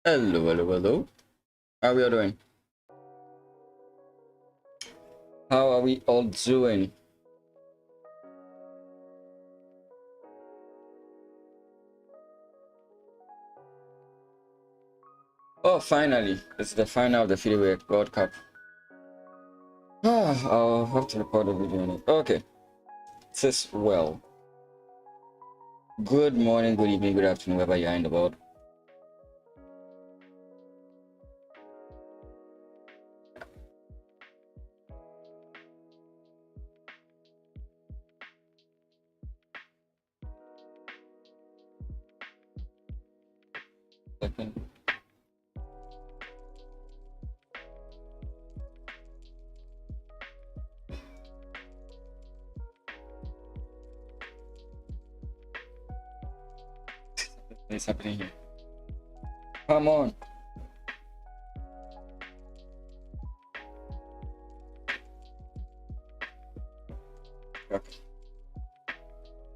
Hello, hello, hello. How are we all doing? How are we all doing? Oh, finally. It's the final of the FIDE World Cup. I'll have to record a video on it. Okay. It says, well, good morning, good evening, good afternoon, wherever you are in the world. Second. What's happening here? Come on. Okay.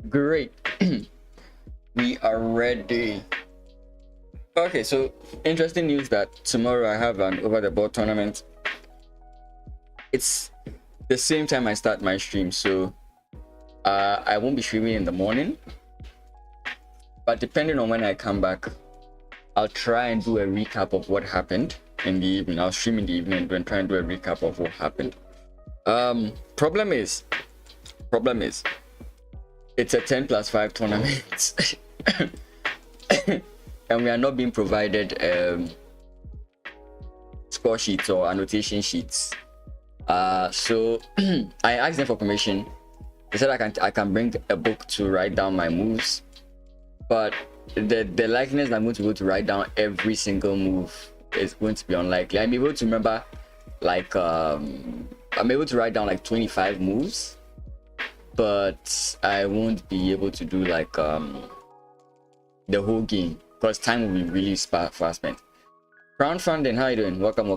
Great. We are ready. Okay, so interesting news that tomorrow I have an over the board tournament. It's the same time I start my stream, so I won't be streaming in the morning, but depending on when I come back, I'll try and do a recap of what happened in the evening. I'll stream in the evening and try and do a recap of what happened. Problem is it's a 10+5 tournament and we are not being provided score sheets or annotation sheets. So I asked them for permission. They said I can bring a book to write down my moves, but the likeliness I'm going to be able to write down every single move is going to be unlikely. I'm able to remember like I'm able to write down like 25 moves, but I won't be able to do like the whole game because time will be really fast spent. Crowdfunding, how you doing? Welcome.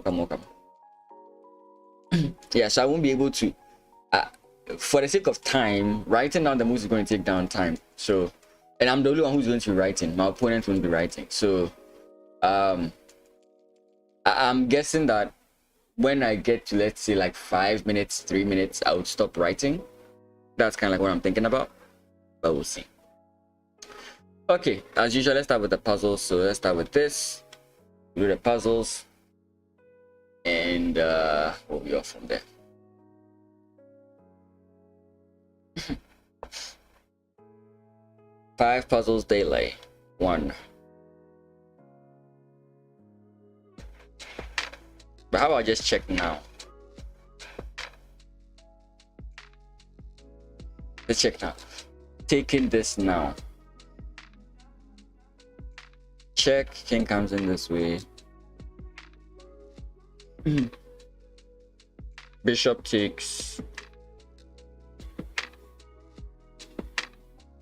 Yeah, so I won't be able to for the sake of time, writing down the moves is going to take down time. So, and I'm the only one who's going to be writing. My opponent won't be writing. So I'm guessing that when I get to, let's say, like 5 minutes, 3 minutes, I would stop writing. That's kind of like what I'm thinking about, but we'll see. Okay, as usual, let's start with the puzzles. So let's start with this. Do the puzzles, and we'll be off from there. Five puzzles daily. 1. But how about just check now? Let's check now. Taking this now. Check. King comes in this way. Bishop takes.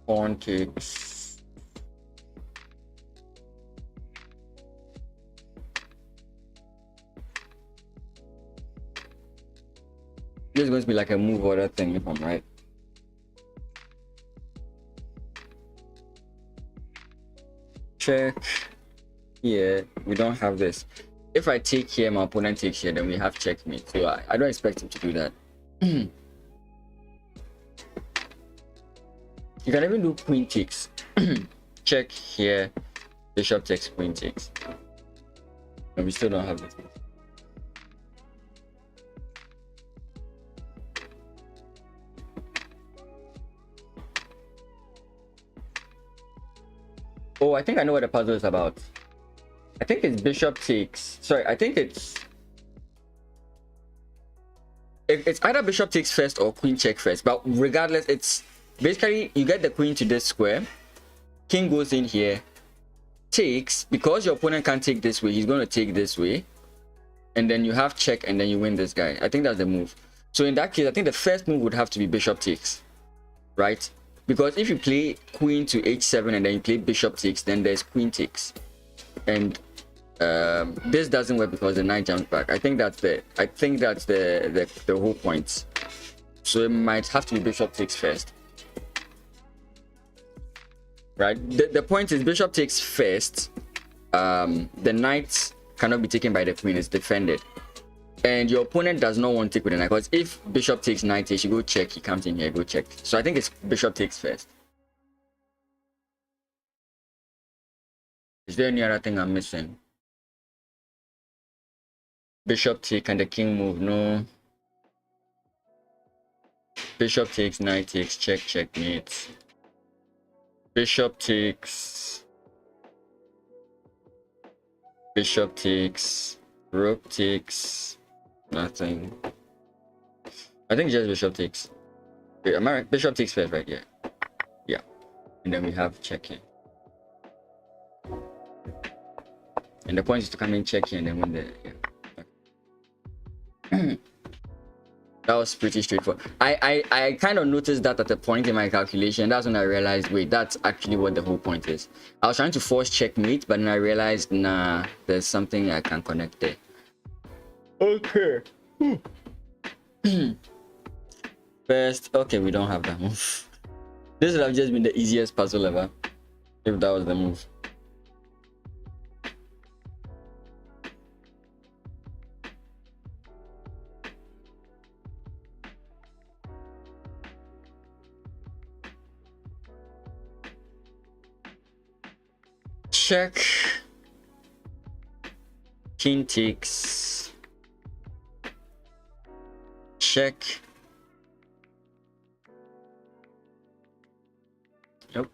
Pawn takes. This is going to be like a move order thing if I'm right. Check. Here, we don't have this. If I take here, my opponent takes here, then we have checkmate. So I don't expect him to do that. You can even do queen takes. Check here, bishop takes, queen takes. And we still don't have this. Oh, I think I know what the puzzle is about. I think it's bishop takes. Sorry, I think it's either bishop takes first or queen check first. But regardless, it's basically you get the queen to this square. King goes in here, takes. Because your opponent can't take this way, he's going to take this way. And then you have check, and then you win this guy. I think that's the move. So in that case, I think the first move would have to be bishop takes, right? Because if you play queen to h7 and then you play bishop takes, then there's queen takes. And this doesn't work because the knight jumps back. I think that's the whole point. So it might have to be bishop takes first, right? The point is bishop takes first, the knight cannot be taken by the queen, it's defended. And your opponent does not want to take with the knight, because if bishop takes knight, he should go check, he comes in here, go check. So I think it's bishop takes first. Is there any other thing I'm missing? Bishop take and the king move, no. Bishop takes, knight takes, check, checkmate. Bishop takes. Bishop takes. Rook takes. Nothing. I think just bishop takes. Wait, am I right? Bishop takes first, right? Yeah. Yeah. And then we have check here. And the point is to come in, check here, and then win the. Yeah. That was pretty straightforward. I kind of noticed that at a point in my calculation. That's when I realized, wait, that's actually what the whole point is. I was trying to force checkmate, but then I realized, nah, there's something I can connect there. Okay. First, okay, we don't have that move. This would have just been the easiest puzzle ever if that was the move. Check. King takes. Check. Yep.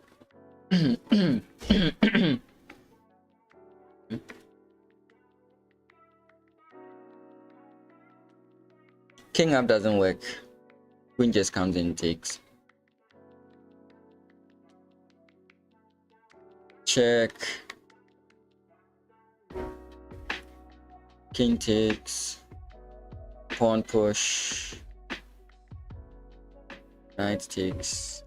King up doesn't work. Queen just comes in, takes. Check. King takes. Pawn push. Knight takes.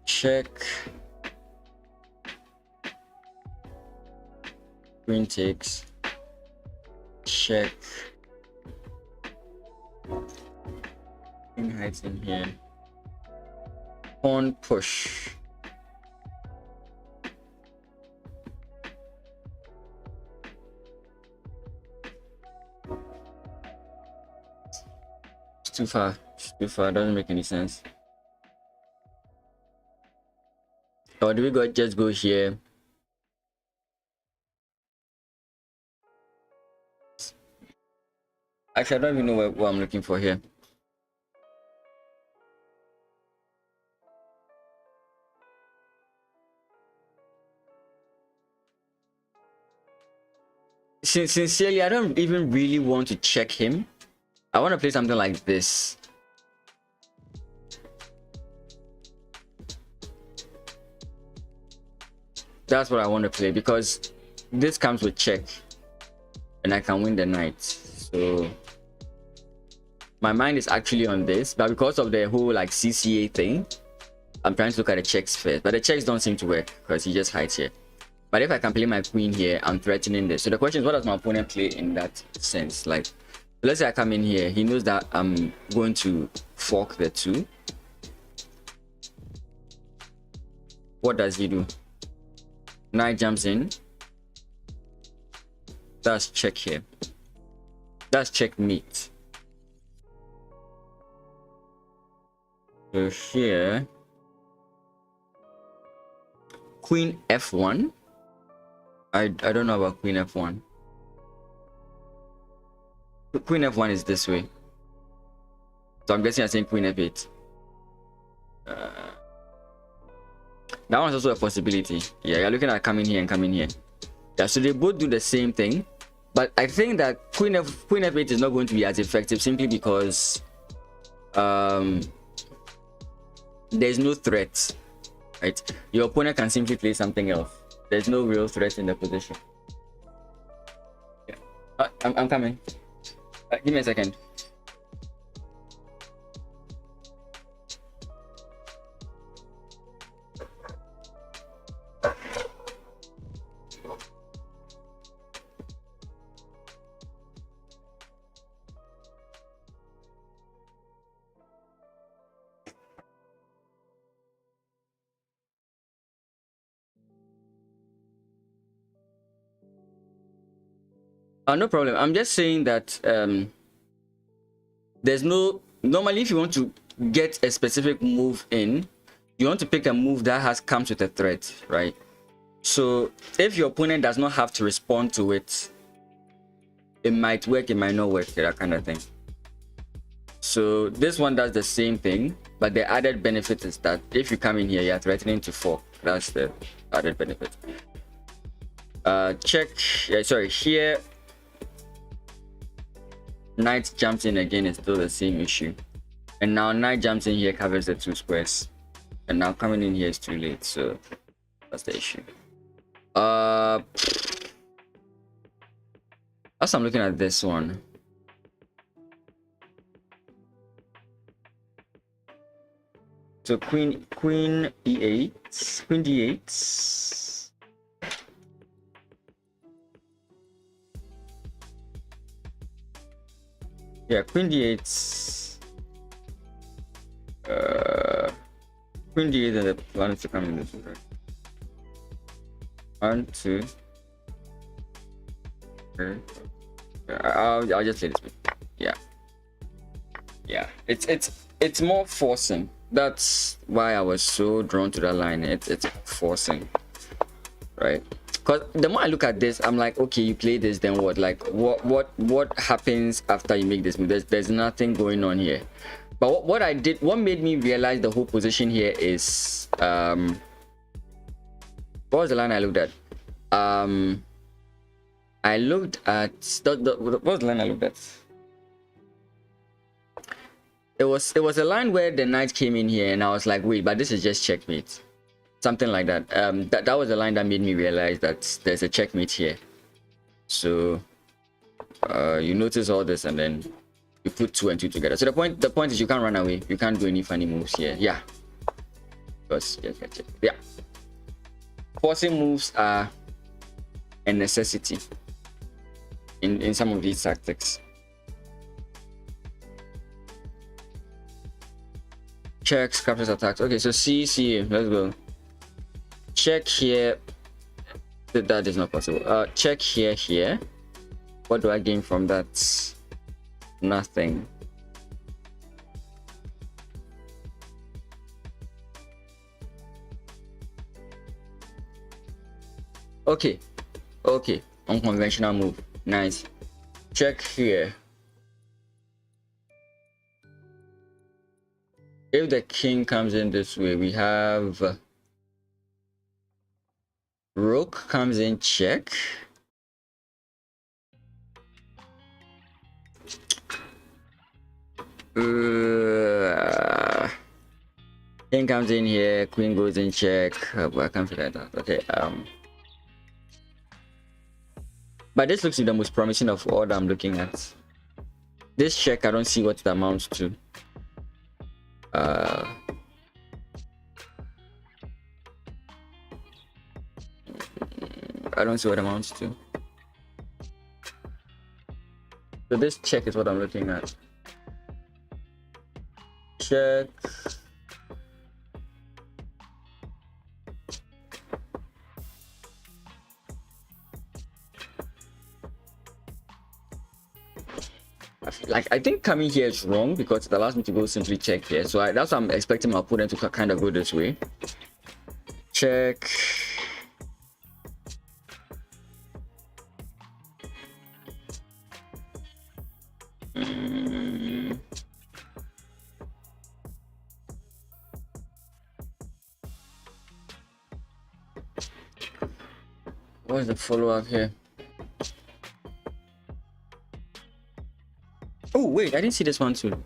Check. Queen takes. Check. King hides in here. Pawn push. It's too far. It's too far. Doesn't make any sense. Or do we just go here? Actually, I don't even know what I'm looking for here. Sincerely, I don't even really want to check him. I want to play something like this. That's what I want to play, because this comes with check and I can win the knight. So my mind is actually on this, but because of the whole like CCA thing, I'm trying to look at the checks first. But the checks don't seem to work because he just hides here. But if I can play my queen here, I'm threatening this. So the question is, what does my opponent play in that sense? Like, let's say I come in here, he knows that I'm going to fork the two. What does he do? Knight jumps in. That's check here. That's checkmate. So here, queen f1. I don't know about queen f1. Queen f1 is this way. So I'm guessing I'm saying queen f8. That one's also a possibility. Yeah, you're looking at coming here and coming here. Yeah, so they both do the same thing. But I think that queen f8 is not going to be as effective simply because there's no threat, right? Your opponent can simply play something else. There's no real threat in the position. Yeah, I'm coming. Give me a second. No problem. I'm just saying that there's no, normally if you want to get a specific move in, you want to pick a move that comes with a threat, right? So if your opponent does not have to respond to it, it might work, it might not work, that kind of thing. So this one does the same thing, but the added benefit is that if you come in here, you're threatening to fork. That's the added benefit. Check, yeah, sorry, here knight jumps in again, is still the same issue. And now knight jumps in here, covers the 2 squares. And now coming in here is too late, so that's the issue. As I'm looking at this one, so queen e8, queen d8. Yeah, queen d8. Queen d8, and the plan is to come in this way. 1, 2. Okay. I'll just say this way. Yeah. It's more forcing. That's why I was so drawn to that line. It's forcing, right? Because the more I look at this, I'm like, okay, you play this, then what? Like, what happens after you make this move? There's nothing going on here. But what made me realize the whole position here is what was the line I looked at? I looked at what was the line I looked at? It was a line where the knight came in here, and I was like, wait, but this is just checkmate, something like that. That was the line that made me realize that there's a checkmate here. So you notice all this, and then you put 2 and 2 together. So the point is you can't run away. You can't do any funny moves here. Yeah, because yeah, forcing moves are a necessity in some of these tactics. Checks, captures, attacks. Okay, so C, let's go. Check here. That is not possible. Check here. What do I gain from that? Nothing. Okay. Unconventional move. Nice. Check here. If the king comes in this way, we have rook comes in check. King comes in here, queen goes in check. I can't figure that. Okay. But this looks like the most promising of all that I'm looking at. This check, I don't see what it amounts to. I don't see what it amounts to. So this check is what I'm looking at. Check. I think coming here is wrong because it allows me to go simply check here. So that's why I'm expecting my opponent to kind of go this way. Check. What's the follow-up here? Oh wait, I didn't see this one too.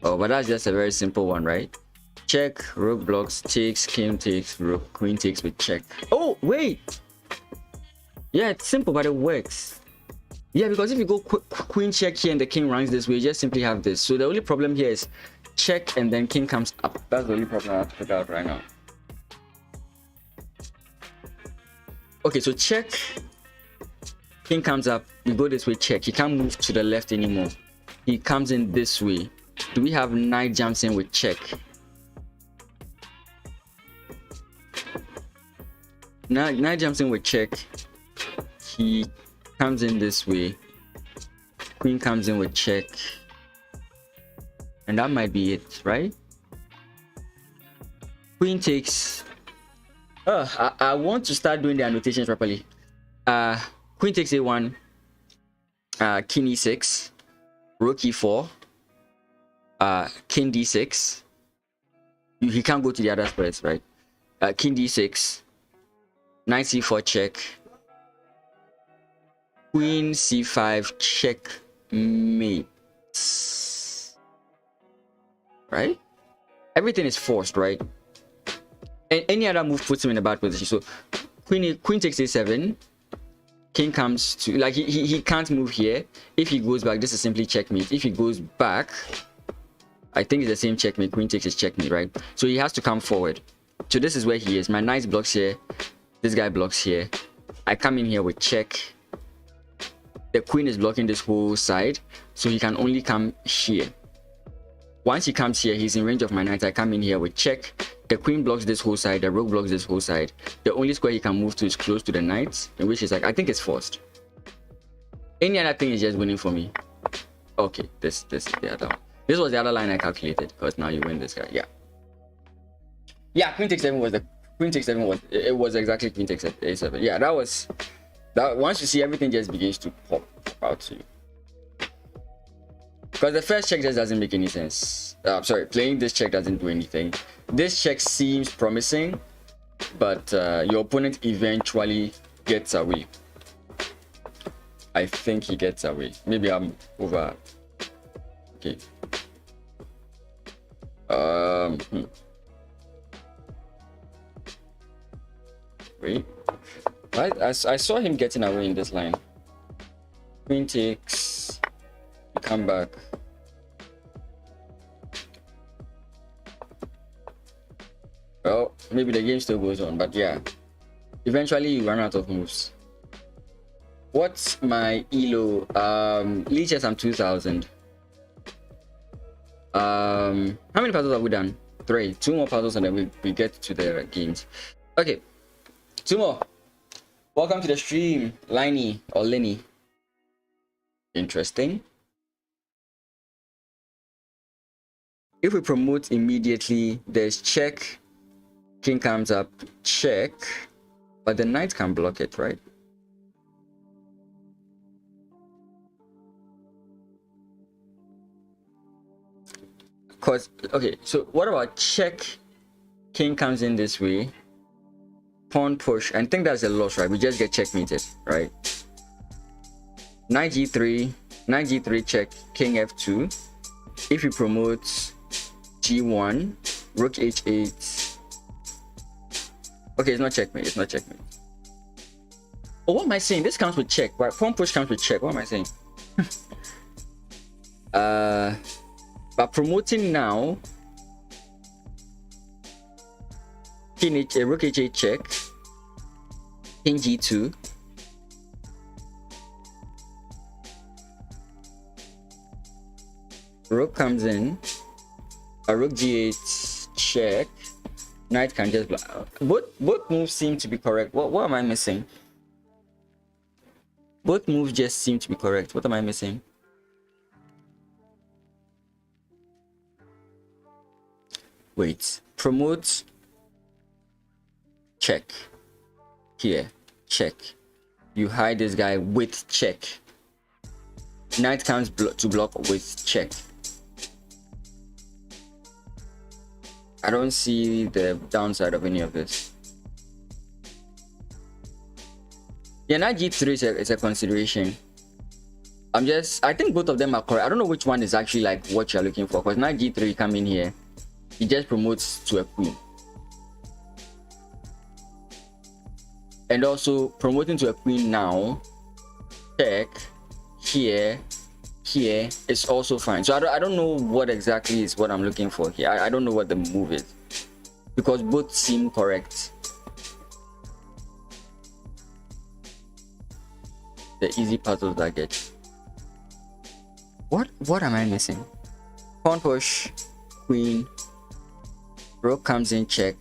Oh, but that's just a very simple one, right? Check, rook blocks, takes, king takes, rook, queen takes with check. Oh wait, yeah, it's simple, but it works. Yeah, because if you go queen check here and the king runs this way, you just simply have this. So the only problem here is check and then king comes up. That's the only problem I have to figure out right now. Okay, so check. King comes up, we go this way, check. He can't move to the left anymore. He comes in this way. Do we have knight jumps in with check? Knight jumps in with check. He comes in this way. Queen comes in with check. And that might be it, right? Queen takes. I want to start doing the annotations properly. Queen takes a1, king e6, rook e4, king d6. He can't go to the other squares, right? King d6, knight c4 check, queen c5 checkmate. Right? Everything is forced, right? And any other move puts him in a bad position. So queen takes a7, king comes to, like, he can't move here. If he goes back, this is simply checkmate. If he goes back, I think it's the same checkmate. Queen takes his checkmate, right? So he has to come forward. So this is where he is. My knight blocks here, this guy blocks here. I come in here with check. The queen is blocking this whole side, so he can only come here. Once he comes here, he's in range of my knight. I come in here with check. The queen blocks this whole side, the rook blocks this whole side. The only square he can move to is close to the knight, in which is like, I think it's forced. Any other thing is just winning for me. Okay, this is the other one. This was the other line I calculated, because now you win this guy. Yeah, queen takes 7 was the queen takes 7 was it was exactly queen takes a7. Yeah, that was that. Once you see, everything just begins to pop out to you. Because the first check just doesn't make any sense. Sorry, playing this check doesn't do anything. This check seems promising, but your opponent eventually gets away. I think he gets away. Maybe I'm over. Okay. Wait. I saw him getting away in this line. Queen takes. You come back. Well, maybe the game still goes on, but yeah. Eventually you run out of moves. What's my elo? Leeches, I'm 2000. How many puzzles have we done? 3. 2 more puzzles and then we get to the games. Okay, 2 more. Welcome to the stream, Liney or Lenny. Interesting. If we promote immediately, there's check. King comes up, check. But the knight can block it, right? Cause okay, so what about check? King comes in this way. Pawn push. I think that's a loss, right? We just get checkmated, right? Knight g3, knight g3 check, king f2. If he promotes g1, rook h8. Okay, it's not checkmate. It's not checkmate. Oh, what am I saying? This comes with check, right? Pawn push comes with check. What am I saying? But promoting now, king h, rook h8 check, king g2, rook comes in, a rook g8 check, knight can just block. Both moves seem to be correct. What am I missing? Both moves just seem to be correct. What am I missing? Wait, promote, check, here, check. You hide this guy with check. Knight comes to block with check. I don't see the downside of any of this. Yeah, knight g3 is a consideration. I think both of them are correct. I don't know which one is actually like what you're looking for, because knight g3 come in here, he just promotes to a queen. And also promoting to a queen now, check, here is also fine. So I don't know what exactly is what I'm looking for here. I don't know what the move is, because both seem correct. The easy puzzles I get. What am I missing? Pawn push, queen, rook comes in, check.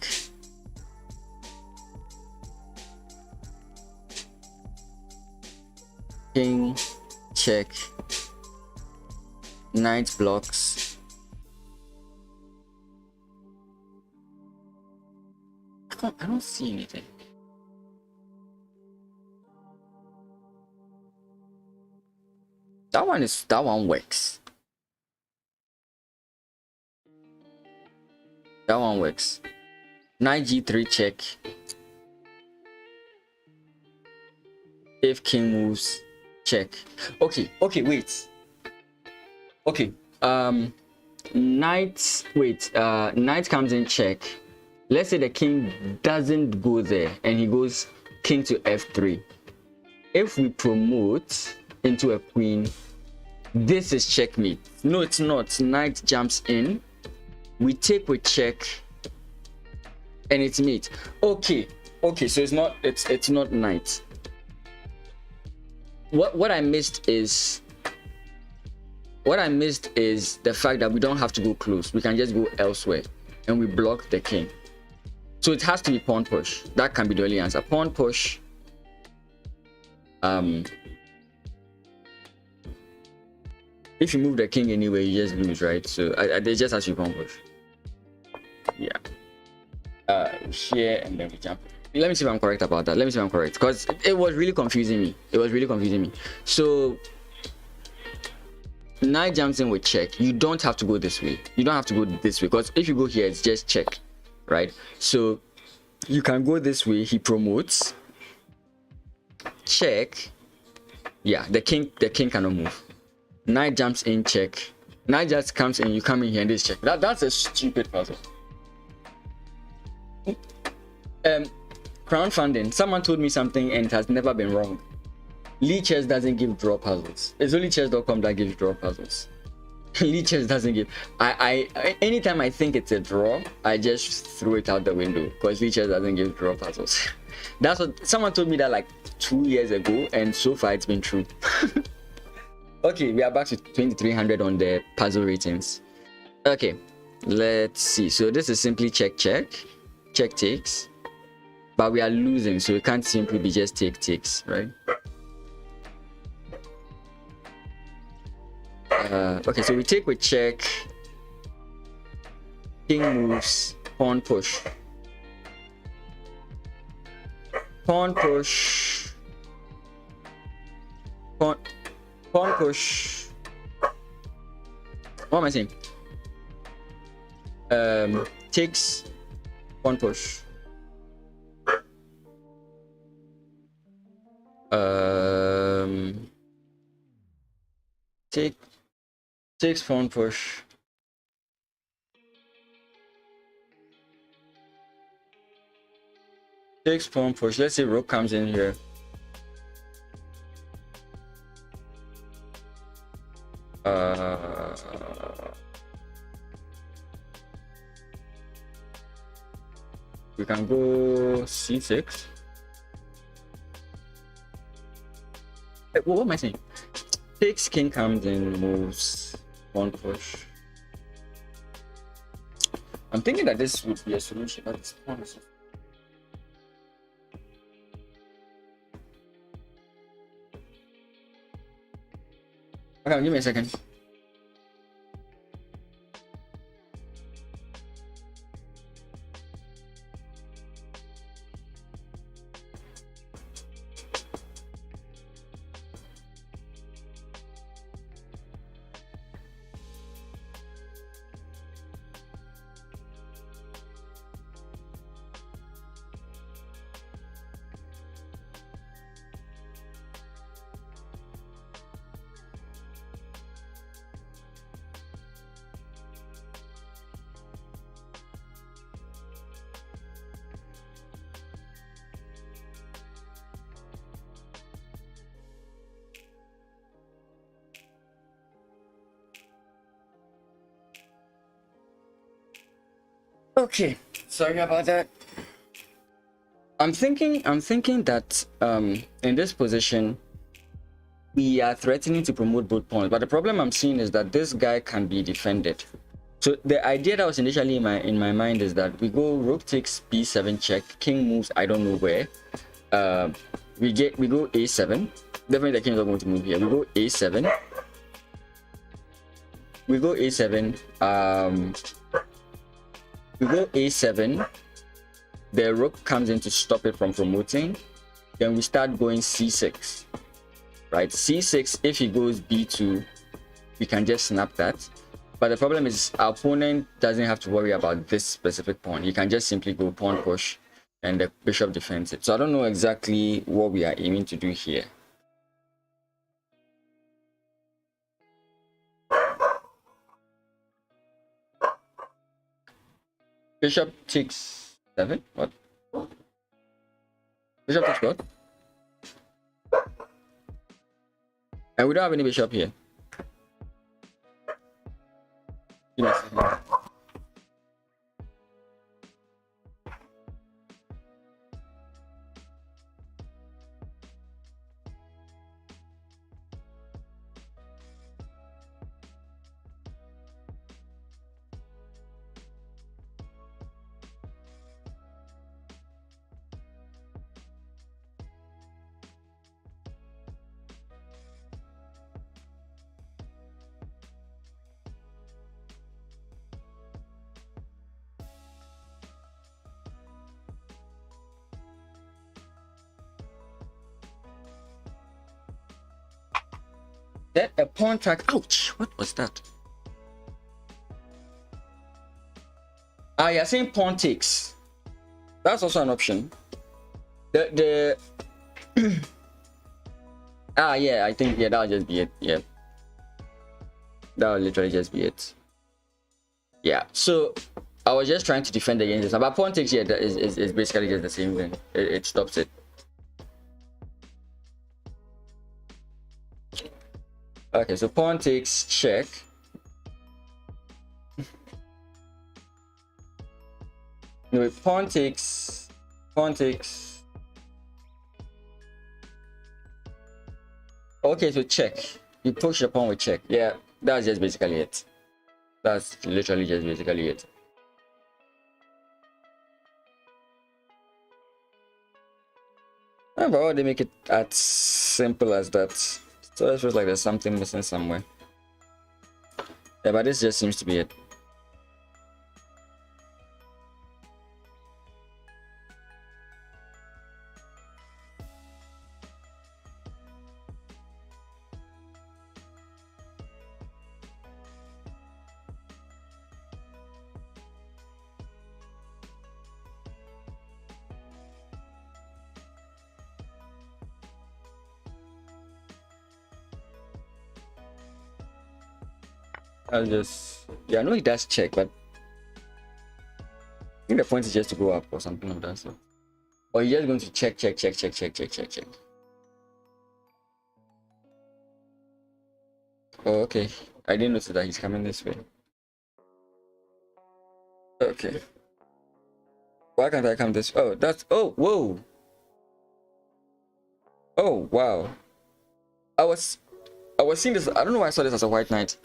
king check, knight blocks. I don't see anything. That one works. That one works. Knight g3 check. If king moves, check. Okay, wait. Okay, knight comes in check. Let's say the king doesn't go there and he goes king to f3. If we promote into a queen, this is checkmate. No, it's not. Knight jumps in, we take with check, and it's mate. Okay, so it's not knight. What I missed is the fact that we don't have to go close. We can just go elsewhere and we block the king. So it has to be pawn push. That can be the only answer. Pawn push. If you move the king anyway, you just lose, right? So they just has to be pawn push. Yeah. Here and then we jump. Let me see if I'm correct about that. Let me see if I'm correct, because it was really confusing me. So knight jumps in with check. You don't have to go this way. Because if you go here, it's just check, right? So you can go this way. He promotes. Check. Yeah, the king cannot move. Knight jumps in, check. Knight just comes in, you come in here and this check. That's a stupid puzzle. Crowdfunding. Someone told me something and it has never been wrong. Lee Chess doesn't give draw puzzles. It's only chess.com that gives draw puzzles. Lee Chess doesn't give. Anytime I think it's a draw, I just throw it out the window, because Lee Chess doesn't give draw puzzles. That's what someone told me that like 2 years ago, and so far it's been true. Okay, we are back to 2300 on the puzzle ratings. Okay, let's see. So this is simply check takes, but we are losing, so it can't simply be just takes, right? Okay, so we take with check, king moves, pawn push, pawn push. What am I saying? Takes, pawn push. Takes, pawn push. Takes, pawn push. Let's say rook comes in here. We can go c6. What am I saying? Takes, king comes in, moves, pawn push. I'm thinking that this would be a solution, but it's pawn. Okay, give me a second. Okay, sorry about that. I'm thinking that in this position we are threatening to promote both pawns, but the problem I'm seeing is that this guy can be defended. So the idea that was initially in my mind is that we go rook takes b7 check, king moves I don't know where. We go a7, Definitely the king is not going to move here. We go a7. We go a7. We go a7. The rook comes in to stop it from promoting. Then we start going c6. Right? c6. If he goes b2, we can just snap that. But the problem is our opponent doesn't have to worry about this specific pawn. He can just simply go pawn push and the bishop defends it. So I don't know exactly what we are aiming to do here. Bishop takes 7? What? Bishop takes what? And we don't have any bishop here. Give me a second. Then a pawn track. Ouch! What was that? Ah, you're saying pawn takes. That's also an option. The ah, yeah, I think, yeah, that'll just be it. Yeah, that'll literally just be it. Yeah, so I was just trying to defend against this. But pawn takes, yeah, that is basically just the same thing. It stops it. Okay, so pawn takes, check. No, pawn takes. Okay, so check. You push the pawn with check. Yeah, that's just basically it. That's literally just basically it. But why would they make it as simple as that? So it feels like there's something missing somewhere. Yeah, but this just seems to be it. I'll just, yeah, I know he does check, but I think the point is just to go up or something like that. So, or you're just going to check. Oh, okay. I didn't notice that he's coming this way. Okay. Why can't I come this? Oh, that's, oh, whoa. Oh, wow. I was seeing this. I don't know why I saw this as a white knight.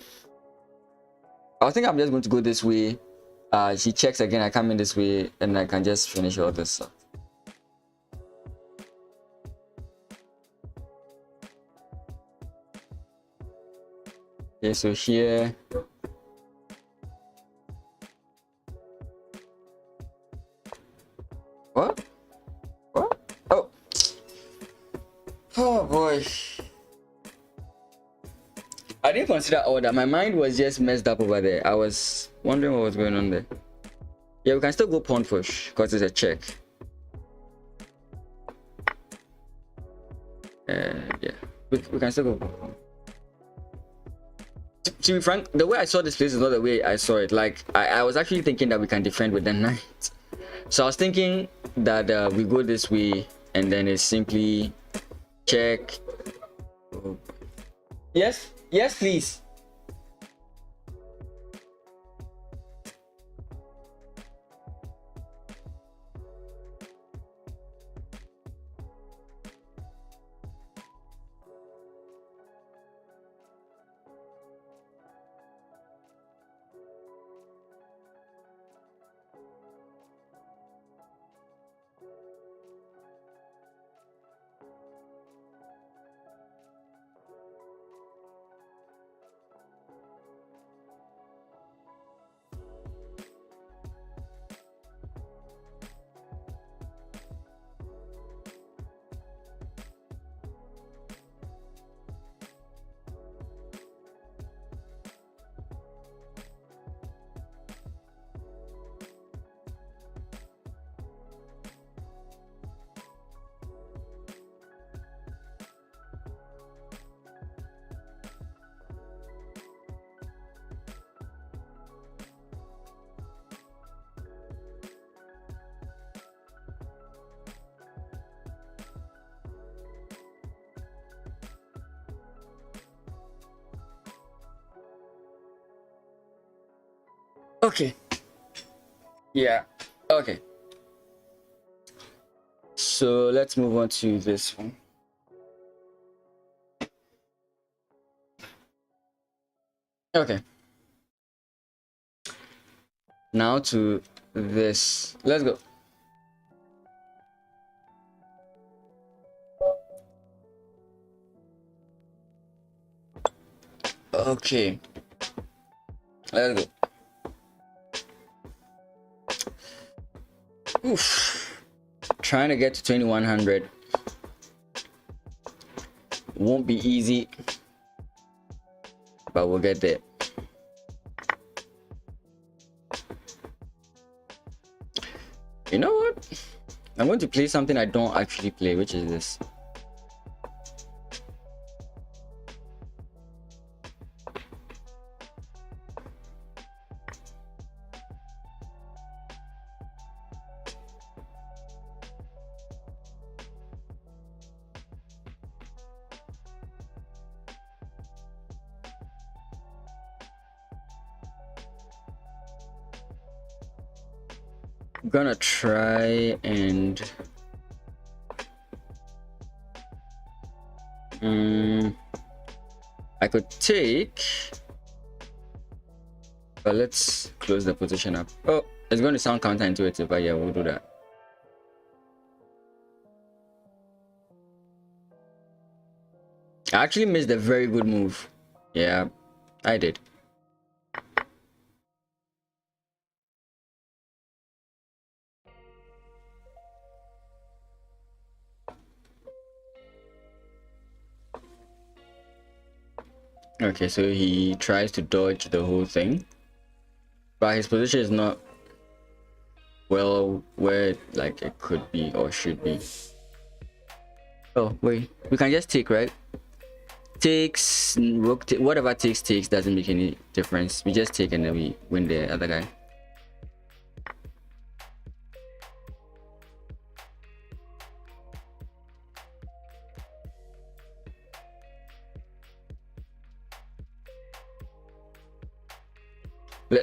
I think I'm just going to go this way. She checks again. I come in this way, and I can just finish all this stuff. Okay, so here. What? What? Oh. Oh boy. I didn't consider all that. My mind was just messed up over there. I was wondering what was going on there. Yeah, we can still go pawn push because it's a check. Yeah, we can still go. To be frank, the way I saw this place is not the way I saw it. Like, I was actually thinking that we can defend with the knight. So I was thinking that we go this way and then it's simply check. Oh. Yes, yes, please. Okay. Yeah. Okay. So let's move on to this one. Okay. Now to this. Let's go. Okay. Let's go. Oof. Trying to get to 2100 won't be easy, but we'll get there. You know what? I'm going to play something I don't actually play, which is this. I'm gonna try and I could take, but let's close the position up. Oh, it's going to sound counterintuitive, but yeah, we'll do that. I actually missed a very good move. Yeah, I did. Okay, so he tries to dodge the whole thing, but his position is not well where like it could be or should be. Oh wait, we can just take, right? Takes, rook, whatever takes doesn't make any difference. We just take and then we win the other guy.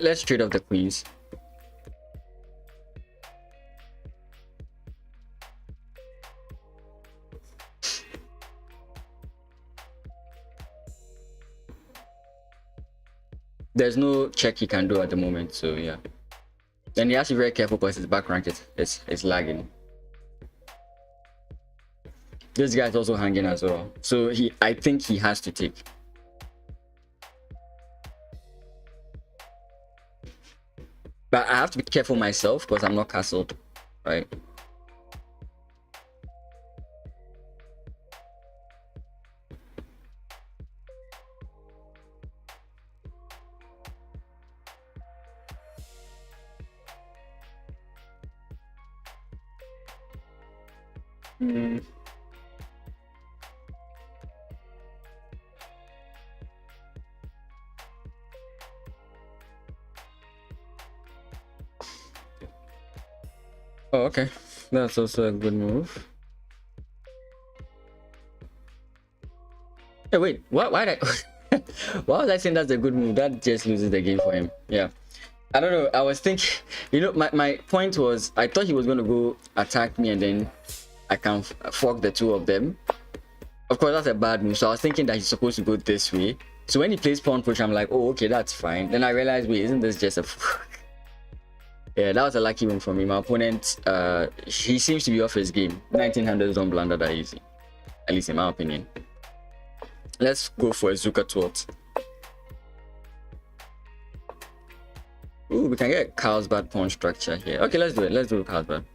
Let's trade off the queens. There's no check he can do at the moment, so yeah. Then he has to be very careful because his back rank is lagging. This guy is also hanging as well, so I think he has to take. But I have to be careful myself because I'm not castled, right? Oh, okay. That's also a good move. Hey, wait. Why did I... Why was I saying that's a good move? That just loses the game for him. Yeah. I don't know. I was thinking... You know, my point was... I thought he was going to go attack me and then I can fork the two of them. Of course, that's a bad move. So I was thinking that he's supposed to go this way. So when he plays pawn push, I'm like, oh, okay, that's fine. Then I realized, wait, isn't this just a... Yeah, that was a lucky one for me. My opponent, he seems to be off his game. 1900s don't blunder that easy, at least in my opinion. Let's go for a Zuka Twat. Ooh, we can get Carlsbad pawn structure here. Okay, let's do it. Let's do Carlsbad.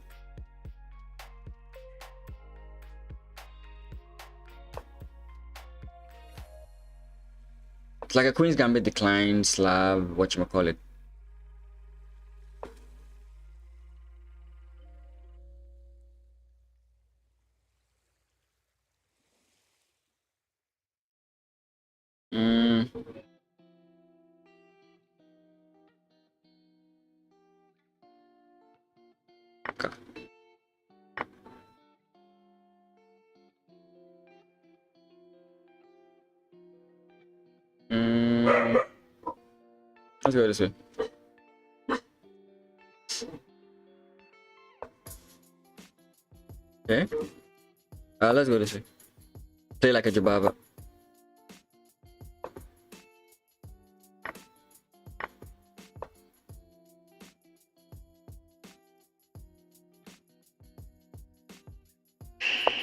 It's like a Queen's Gambit decline, Slav, whatchamacallit. Okay. Let's go this way. Let's go this way. Play like a Jababa.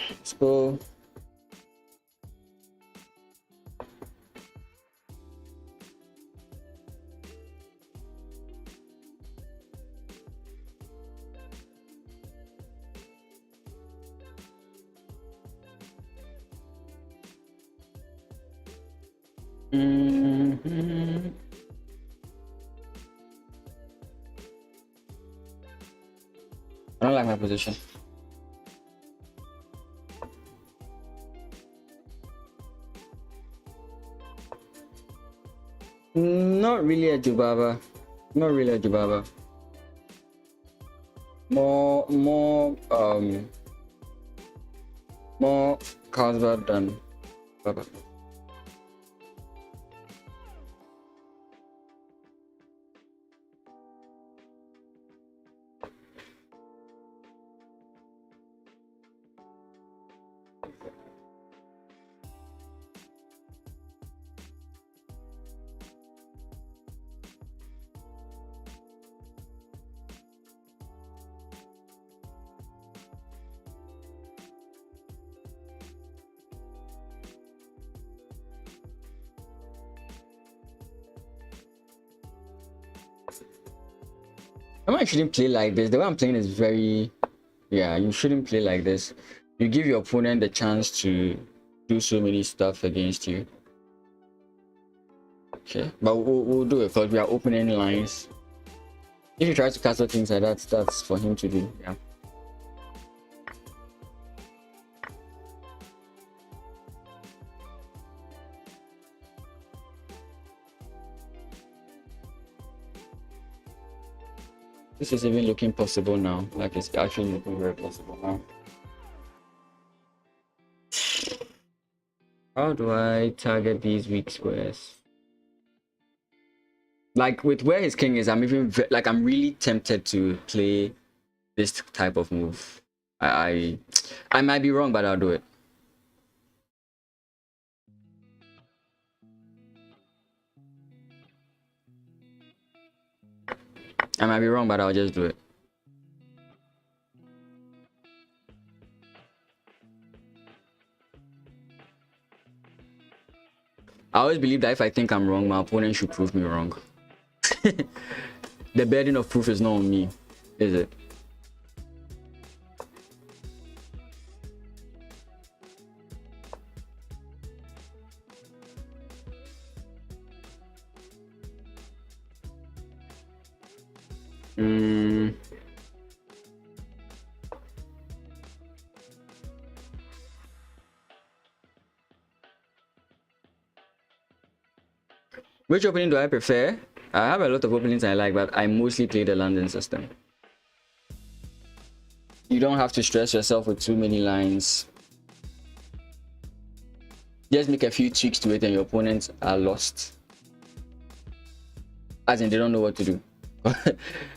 Let's go. I don't like my position. Not really a Jubaba. Not really a Jubaba. More Carlsbad than Baba. I shouldn't play like this. The way I'm playing is very, yeah, you shouldn't play like this. You give your opponent the chance to do so many stuff against you. Okay, but we'll do it because we are opening lines. If he tries to castle things like that, that's for him to do. Yeah. This is even looking possible now. Like it's actually looking very possible now. How do I target these weak squares? Like with where his king is, I'm even like I'm really tempted to play this type of move. I might be wrong, but I'll do it. I might be wrong, but I'll just do it. I always believe that if I think I'm wrong, my opponent should prove me wrong. The burden of proof is not on me, is it? Which opening do I prefer? I have a lot of openings I like, but I mostly play the London system. You don't have to stress yourself with too many lines. Just make a few tweaks to it and your opponents are lost. As in, they don't know what to do.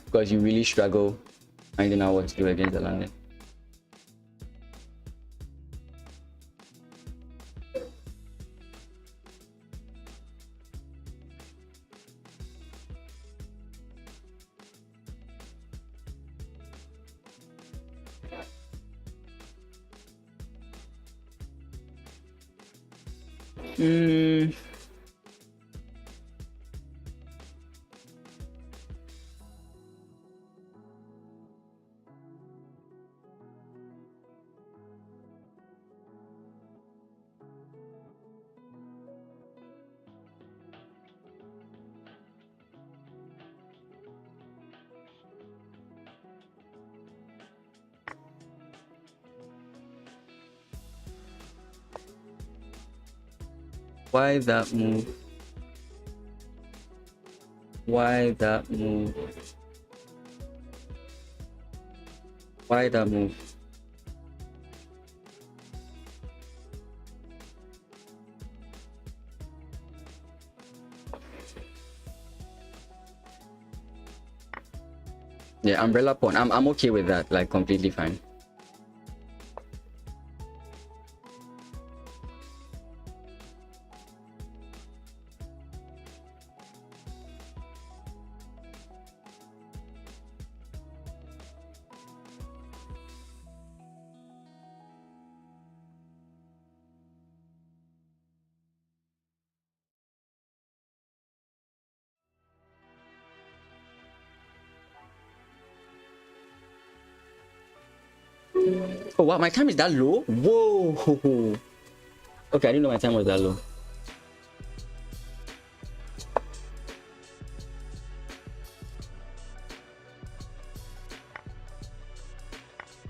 Because you really struggle finding out what to do against the London. Why that move? Why that move? Why that move? Yeah, umbrella pawn. I'm okay with that, like completely fine. Oh wow, my time is that low? Whoa. Okay, I didn't know my time was that low.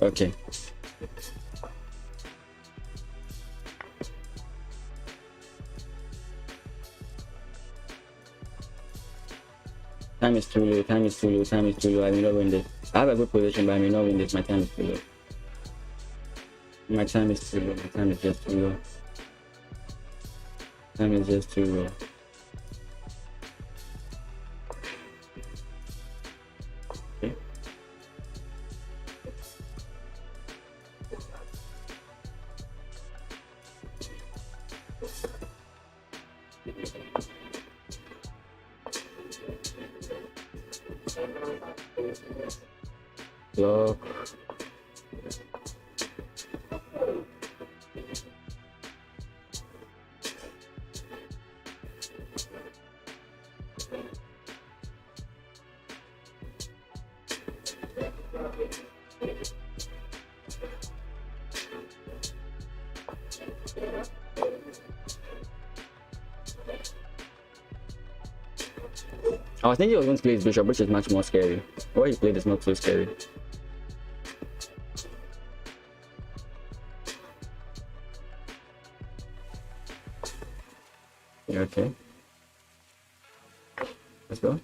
Okay. Time is too low, time is too low, time is too low. I may not win this. I have a good position, but I may not win this. My time is too low. My time is too low. My time is just too low. Time is just too low. Okay. Block. I was thinking he was going to play his bishop, which is much more scary. What he played is not so scary. Yeah, okay. Let's go.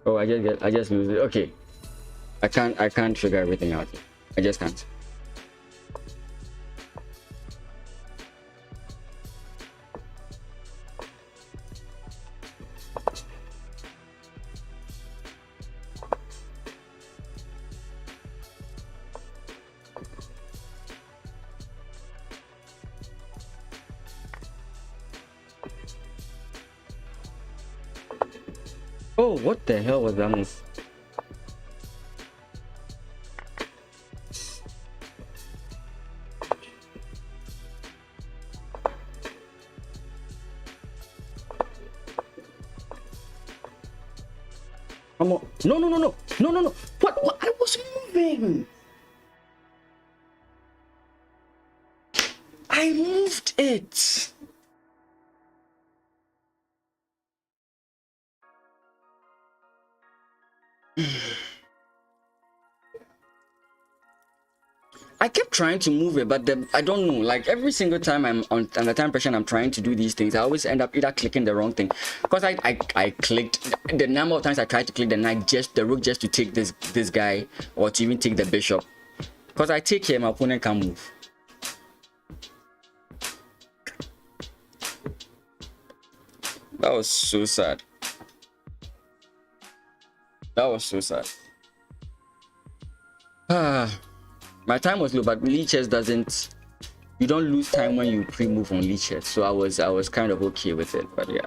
Oh, I just lose it. Okay. I can't figure everything out. I just can't. Oh, what the hell was that move? Come on. No. What? I was moving. I moved it. I kept trying to move it, but I don't know. Like every single time I'm under time pressure and I'm trying to do these things, I always end up either clicking the wrong thing. Because I clicked the number of times I tried to click the knight, the rook just to take this guy, or to even take the bishop. Because I take here, my opponent can move. That was so sad. That was so sad. My time was low, but lead chess doesn't. You don't lose time when you pre-move on lead chess, so I was kind of okay with it. But yeah.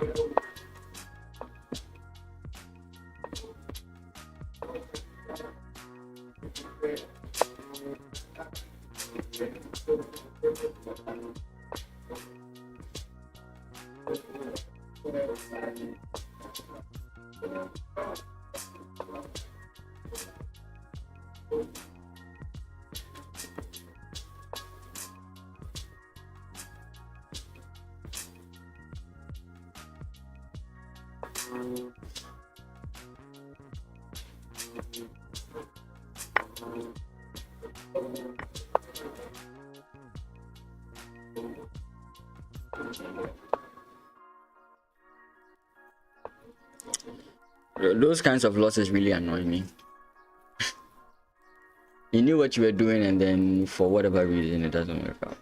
Those kinds of losses really annoy me. You knew what you were doing, and then for whatever reason it doesn't work out.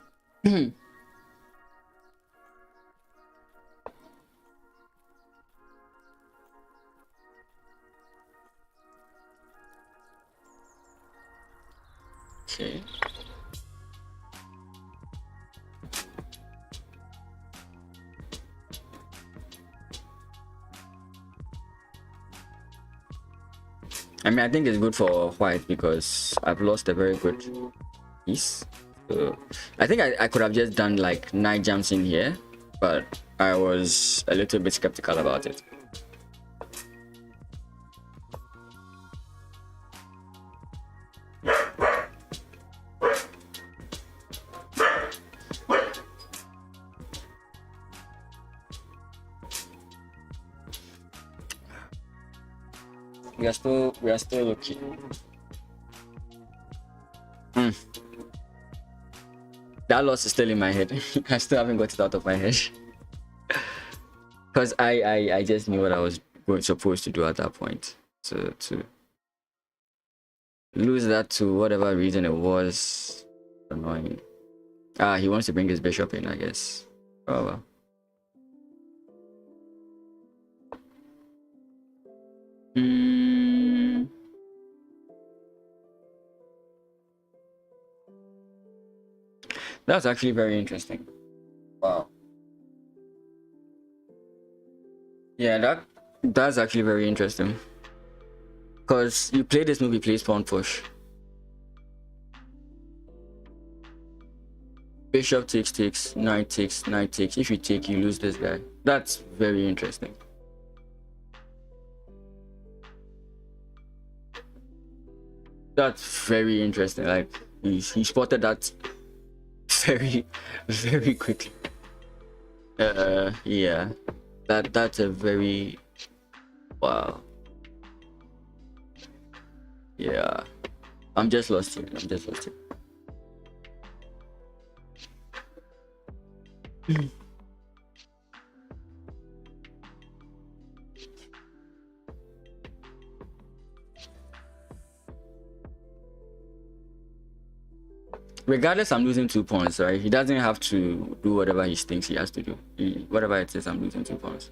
Okay. I mean, I think it's good for white because I've lost a very good piece. So I think I could have just done like knight jumps in here, but I was a little bit skeptical about it. We are still okay. That loss is still in my head. I still haven't got it out of my head. Because I just knew what I was supposed to do at that point. So to lose that to whatever reason it was annoying. He wants to bring his bishop in, I guess. Oh well. That's actually very interesting. Wow. Yeah, that's actually very interesting. Because you play this move, you play pawn push. Bishop takes, knight takes. If you take, you lose this guy. That's very interesting. That's very interesting. Like he spotted that very, very quickly. Yeah, that's a very wow. Yeah, I'm just lost here. Regardless, I'm losing 2 pawns, right? He doesn't have to do whatever he thinks he has to do. Whatever it is, I'm losing 2 pawns.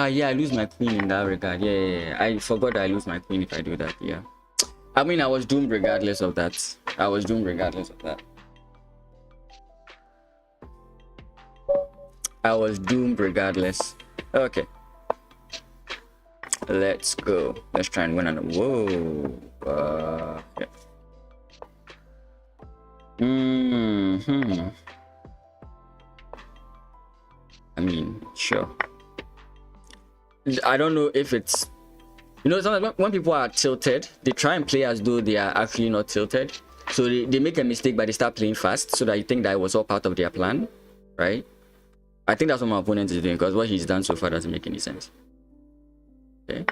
Yeah, I lose my queen in that regard. Yeah. I forgot I lose my queen if I do that. Yeah. I mean, I was doomed regardless of that. Okay. Let's go. Let's try and win on. Whoa. Yeah. I mean, sure. I don't know if it's, you know, sometimes when people are tilted, they try and play as though they are actually not tilted. So they make a mistake, but they start playing fast so that you think that it was all part of their plan, right? I think that's what my opponent is doing, because what he's done so far doesn't make any sense. Okay.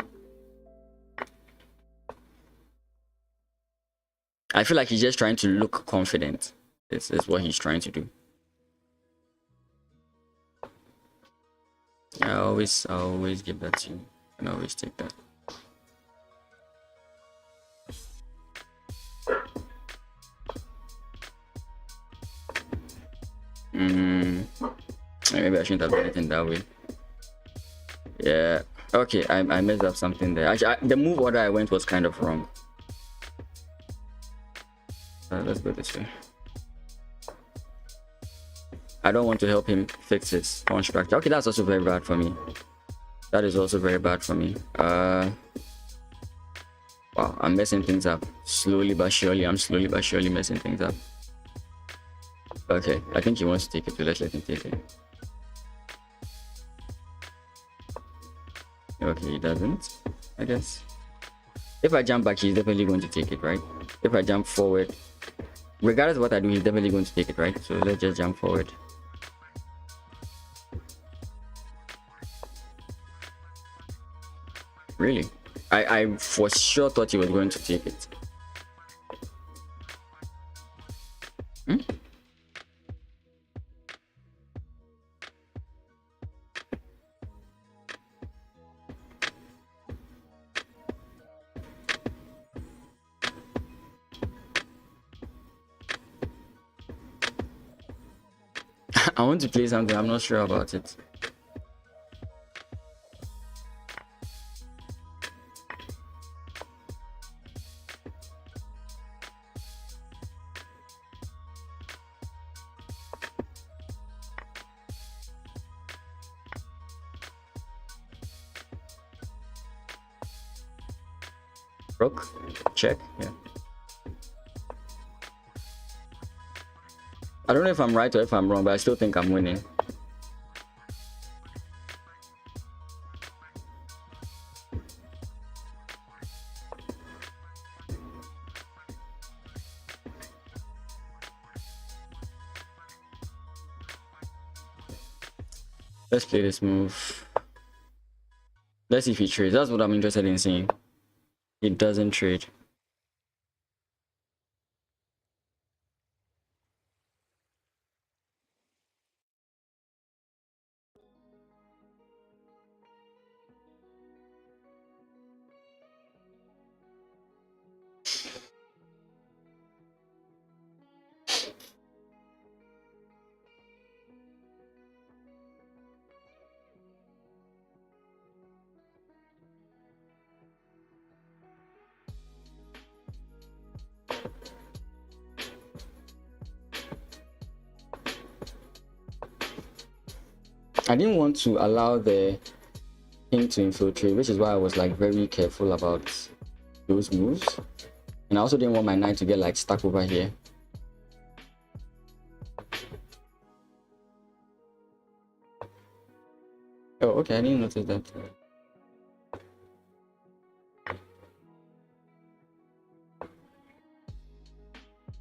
I feel like he's just trying to look confident. This is what he's trying to do. I always give that to you, and I always take that. Maybe I shouldn't have done it in that way. Yeah. Okay, I messed up something there. Actually, the move order I went was kind of wrong. Let's go this way. I don't want to help him fix his pawn structure. Okay, that's also very bad for me. That is also very bad for me. Wow, I'm messing things up. Slowly but surely, I'm slowly but surely messing things up. Okay, I think he wants to take it, so let's let him take it. Okay, he doesn't, I guess. If I jump back, he's definitely going to take it, right? If I jump forward, regardless of what I do, he's definitely going to take it, right? So let's just jump forward. Really? I for sure thought he was going to take it. I want to play something. I'm not sure about it. Rook, check. Yeah. I don't know if I'm right or if I'm wrong, but I still think I'm winning. Let's play this move. Let's see if he trades. That's what I'm interested in seeing. He doesn't trade. I didn't want to allow the king to infiltrate, which is why I was like very careful about those moves. And I also didn't want my knight to get like stuck over here. Oh, okay, I didn't notice that.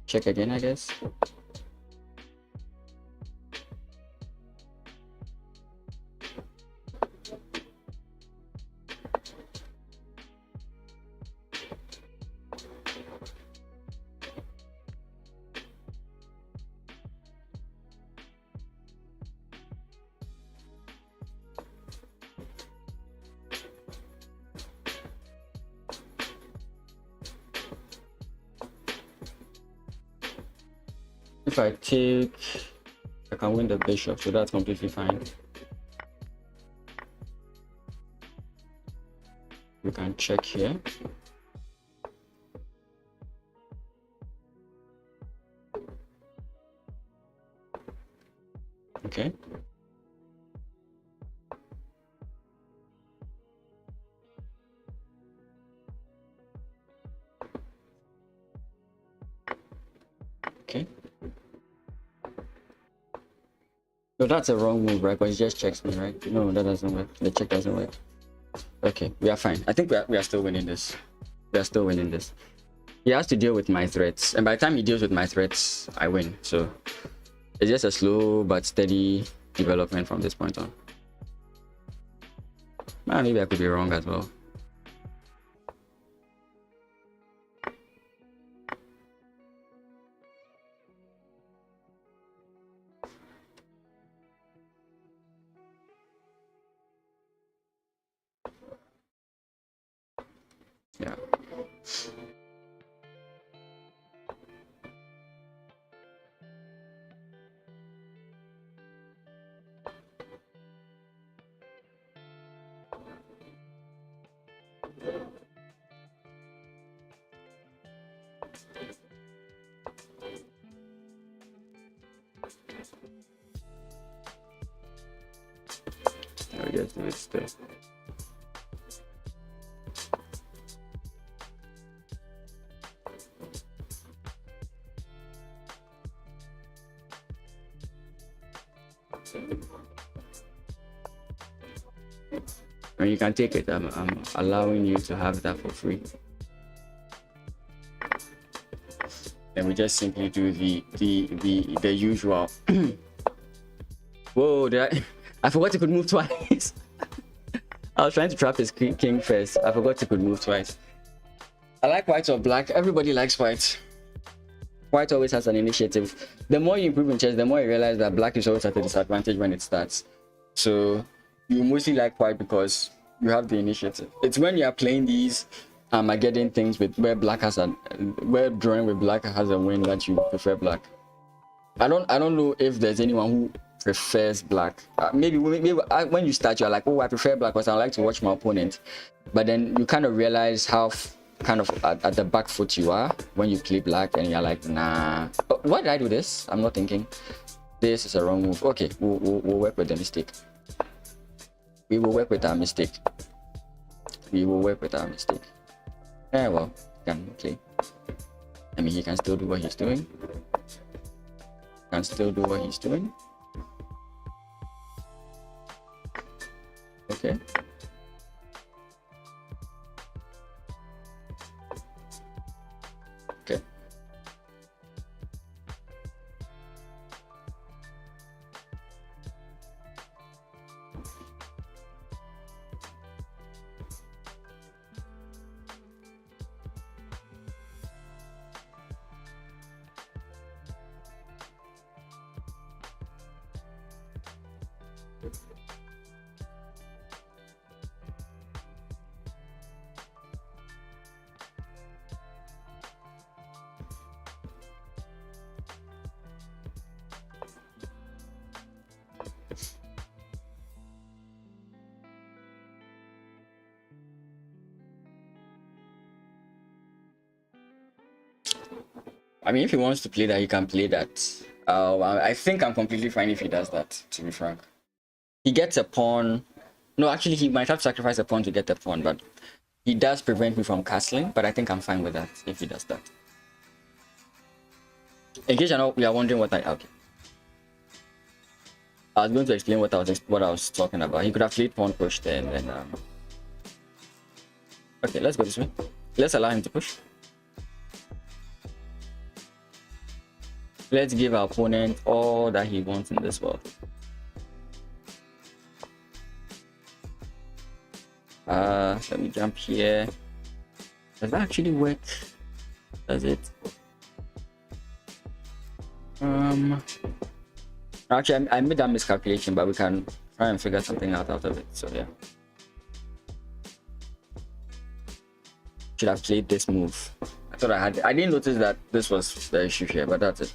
Check again, I guess. If I take, I can win the bishop, so that's completely fine. We can check here. Okay. Okay. No, that's a wrong move, right? But he just checks me, right? No, that doesn't work. The check doesn't work. Okay, we are fine. I think we are still winning this. We are still winning this. He has to deal with my threats, and by the time he deals with my threats, I win. So it's just a slow but steady development from this point on. Maybe I could be wrong as well. Yeah. I guess it's still. And you can take it. I'm allowing you to have that for free. Then we just simply do the usual. Whoa! I forgot he could move twice. I was trying to trap his king first. I forgot he could move twice. I like white or black. Everybody likes white. White always has an initiative. The more you improve in chess, the more you realize that black is always at a disadvantage when it starts. So you mostly like white because you have the initiative. It's when you are playing these Armageddon things with where drawing with black has a win that you prefer black. I don't know if there's anyone who prefers black. Maybe when you start, you're like, oh, I prefer black because I like to watch my opponent. But then you kind of realize how kind of at the back foot you are when you play black, and you're like, nah. Oh, why did I do this? I'm not thinking. This is a wrong move. Okay, we'll work with the mistake. We will work with our mistake. We will work with our mistake. Yeah, well, can play. I mean, he can still do what he's doing. Can still do what he's doing. Okay. Okay. I mean, if he wants to play that, he can play that. I think I'm completely fine if he does that, to be frank. He gets a pawn. No, actually, he might have sacrificed a pawn to get the pawn, but he does prevent me from castling, but I think I'm fine with that if he does that. In case you are wondering what okay. I was going to explain what I was talking about. He could have played pawn push there, and then okay, let's go this way. Let's allow him to push. Let's give our opponent all that he wants in this world. Let me jump here. Does that actually work? Does it? Actually, I made that miscalculation, but we can try and figure something out of it. So yeah, should have played this move. I thought I didn't notice that this was the issue here, but that's it.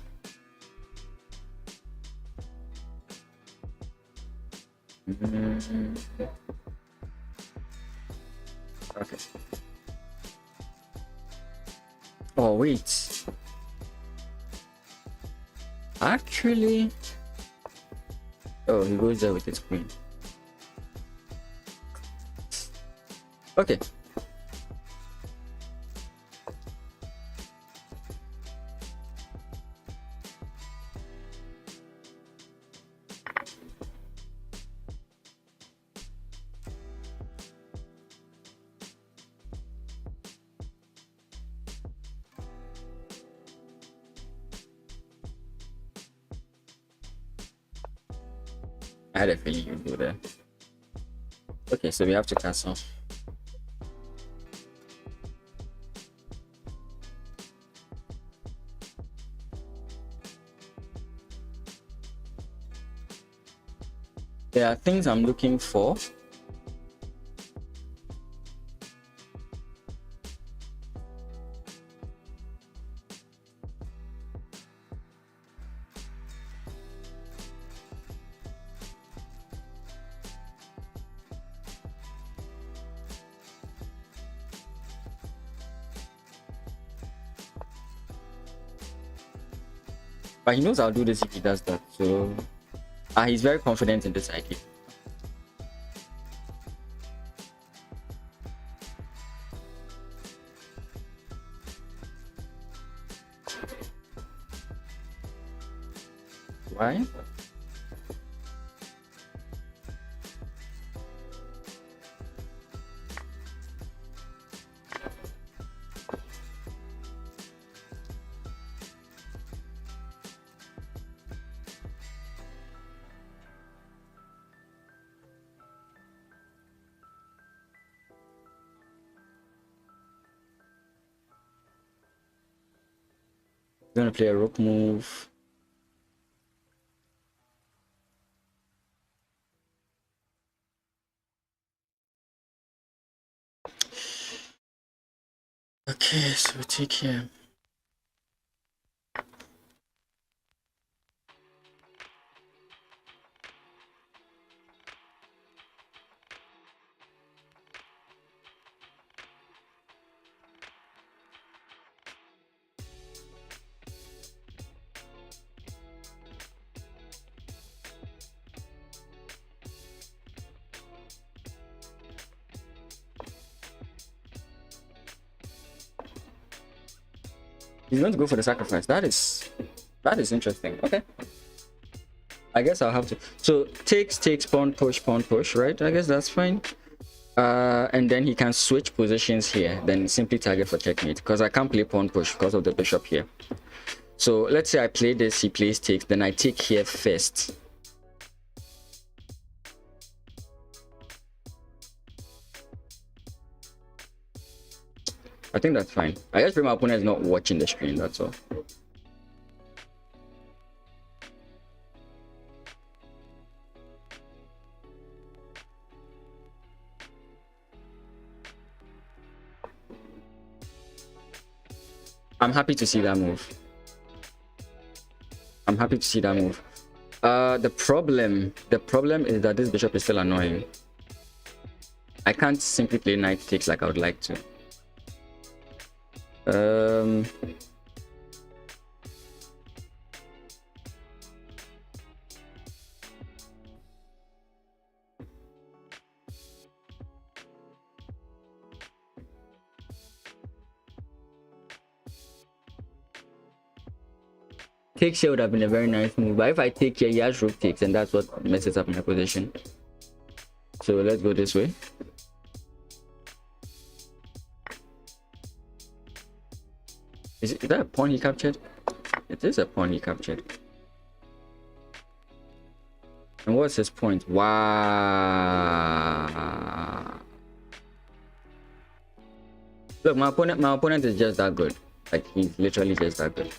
Okay. Oh wait. Actually, oh, he goes there with his queen. Okay. I had a feeling you'd go there. Okay, so we have to castle. There are things I'm looking for. But he knows I'll do this if he does that. So he's very confident in this idea. Why? Gonna play a rook move. Okay, so we take here. He's going to go for the sacrifice. That is interesting. Okay. I guess I'll have to. So takes, pawn push, right? I guess that's fine. And then he can switch positions here, then simply target for checkmate, because I can't play pawn push because of the bishop here. So let's say I play this, he plays takes, then I take here first. I think that's fine. I guess my opponent is not watching the screen, that's all. I'm happy to see that move. I'm happy to see that move. The problem is that this bishop is still annoying. I can't simply play knight takes like I would like to. Takes here would have been a very nice move, but if I take here, he has rook takes, and that's what messes up my position. So let's go this way. Is that a pawn he captured? It is a pawn he captured. And what's his point? Wow. Look, my opponent is just that good. Like, he's literally just that good.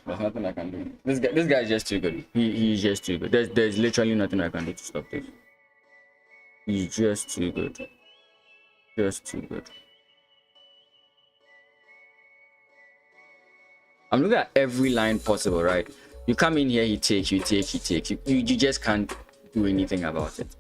There's nothing I can do. This guy is just too good. He's just too good. There's literally nothing I can do to stop this. He's just too good. Just too good. I'm looking at every line possible, right? You come in here, he takes, you take, he takes. You just can't do anything about it.